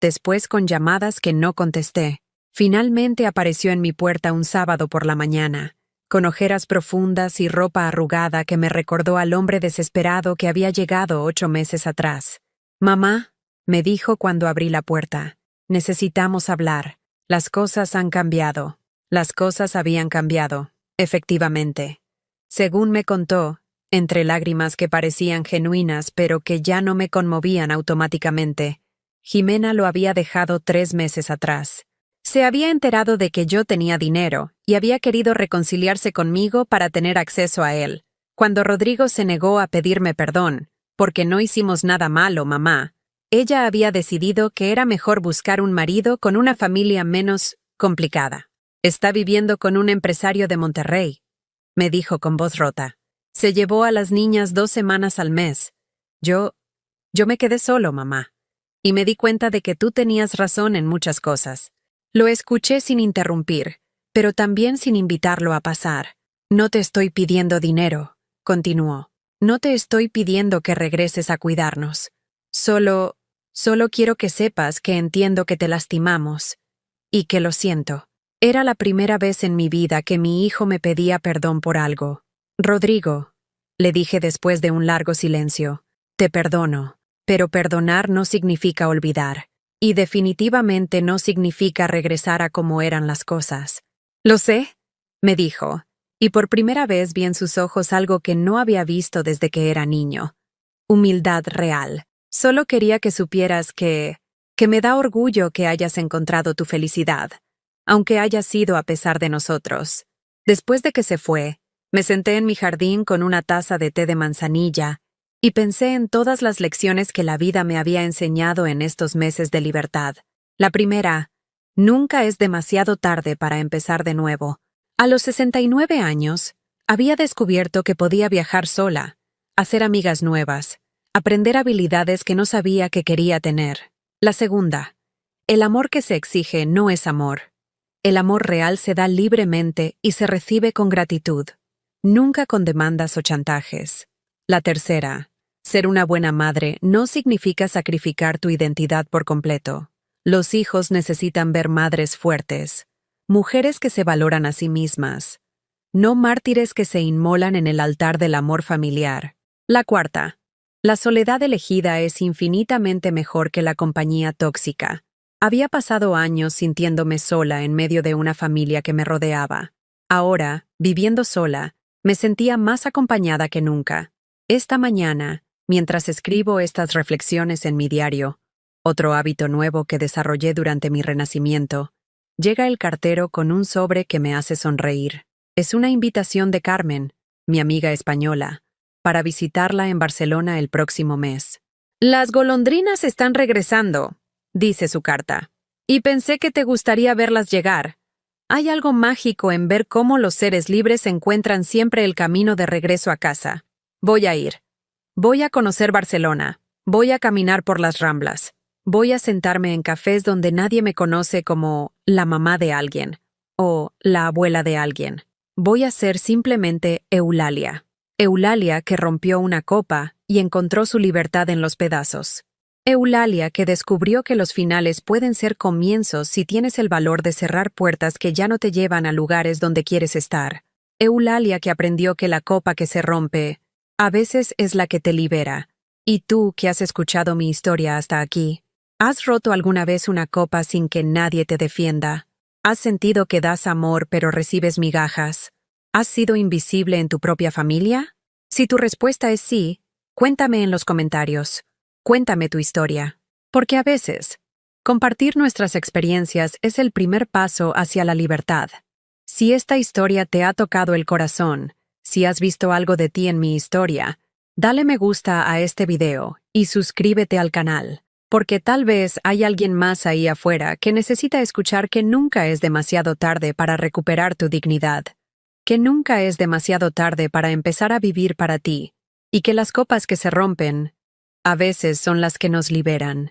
después con llamadas que no contesté. Finalmente apareció en mi puerta un sábado por la mañana, con ojeras profundas y ropa arrugada que me recordó al hombre desesperado que había llegado 8 meses atrás. «Mamá», me dijo cuando abrí la puerta, «necesitamos hablar. Las cosas han cambiado». Las cosas habían cambiado, efectivamente. Según me contó, entre lágrimas que parecían genuinas pero que ya no me conmovían automáticamente, Jimena lo había dejado 3 meses atrás. Se había enterado de que yo tenía dinero y había querido reconciliarse conmigo para tener acceso a él. Cuando Rodrigo se negó a pedirme perdón, porque no hicimos nada malo, mamá, ella había decidido que era mejor buscar un marido con una familia menos complicada. Está viviendo con un empresario de Monterrey, me dijo con voz rota. Se llevó a las niñas 2 semanas al mes. Yo me quedé solo, mamá. Y me di cuenta de que tú tenías razón en muchas cosas. Lo escuché sin interrumpir, pero también sin invitarlo a pasar. No te estoy pidiendo dinero, continuó. No te estoy pidiendo que regreses a cuidarnos. Solo quiero que sepas que entiendo que te lastimamos. Y que lo siento. Era la primera vez en mi vida que mi hijo me pedía perdón por algo. Rodrigo, le dije después de un largo silencio, te perdono, pero perdonar no significa olvidar. Y definitivamente no significa regresar a cómo eran las cosas. Lo sé, me dijo, y por primera vez vi en sus ojos algo que no había visto desde que era niño. Humildad real. Solo quería que supieras que me da orgullo que hayas encontrado tu felicidad, aunque haya sido a pesar de nosotros. Después de que se fue, me senté en mi jardín con una taza de té de manzanilla y pensé en todas las lecciones que la vida me había enseñado en estos meses de libertad. La primera, nunca es demasiado tarde para empezar de nuevo. A los 69 años, había descubierto que podía viajar sola, hacer amigas nuevas, aprender habilidades que no sabía que quería tener. La segunda, el amor que se exige no es amor. El amor real se da libremente y se recibe con gratitud, nunca con demandas o chantajes. La tercera, Ser una buena madre no significa sacrificar tu identidad por completo. Los hijos necesitan ver madres fuertes, mujeres que se valoran a sí mismas, no mártires que se inmolan en el altar del amor familiar. La cuarta. La soledad elegida es infinitamente mejor que la compañía tóxica. Había pasado años sintiéndome sola en medio de una familia que me rodeaba. Ahora, viviendo sola, me sentía más acompañada que nunca. Esta mañana, mientras escribo estas reflexiones en mi diario, otro hábito nuevo que desarrollé durante mi renacimiento, llega el cartero con un sobre que me hace sonreír. Es una invitación de Carmen, mi amiga española, para visitarla en Barcelona el próximo mes. Las golondrinas están regresando, dice su carta, y pensé que te gustaría verlas llegar. Hay algo mágico en ver cómo los seres libres encuentran siempre el camino de regreso a casa. Voy a ir. Voy a conocer Barcelona. Voy a caminar por las Ramblas. Voy a sentarme en cafés donde nadie me conoce como la mamá de alguien o la abuela de alguien. Voy a ser simplemente Eulalia. Eulalia que rompió una copa y encontró su libertad en los pedazos. Eulalia que descubrió que los finales pueden ser comienzos si tienes el valor de cerrar puertas que ya no te llevan a lugares donde quieres estar. Eulalia que aprendió que la copa que se rompe a veces es la que te libera. Y tú que has escuchado mi historia hasta aquí, ¿has roto alguna vez una copa sin que nadie te defienda? ¿Has sentido que das amor pero recibes migajas? ¿Has sido invisible en tu propia familia? Si tu respuesta es sí, cuéntame en los comentarios. Cuéntame tu historia. Porque a veces, compartir nuestras experiencias es el primer paso hacia la libertad. Si esta historia te ha tocado el corazón, si has visto algo de ti en mi historia, dale me gusta a este video y suscríbete al canal. Porque tal vez hay alguien más ahí afuera que necesita escuchar que nunca es demasiado tarde para recuperar tu dignidad, que nunca es demasiado tarde para empezar a vivir para ti, y que las copas que se rompen, a veces son las que nos liberan.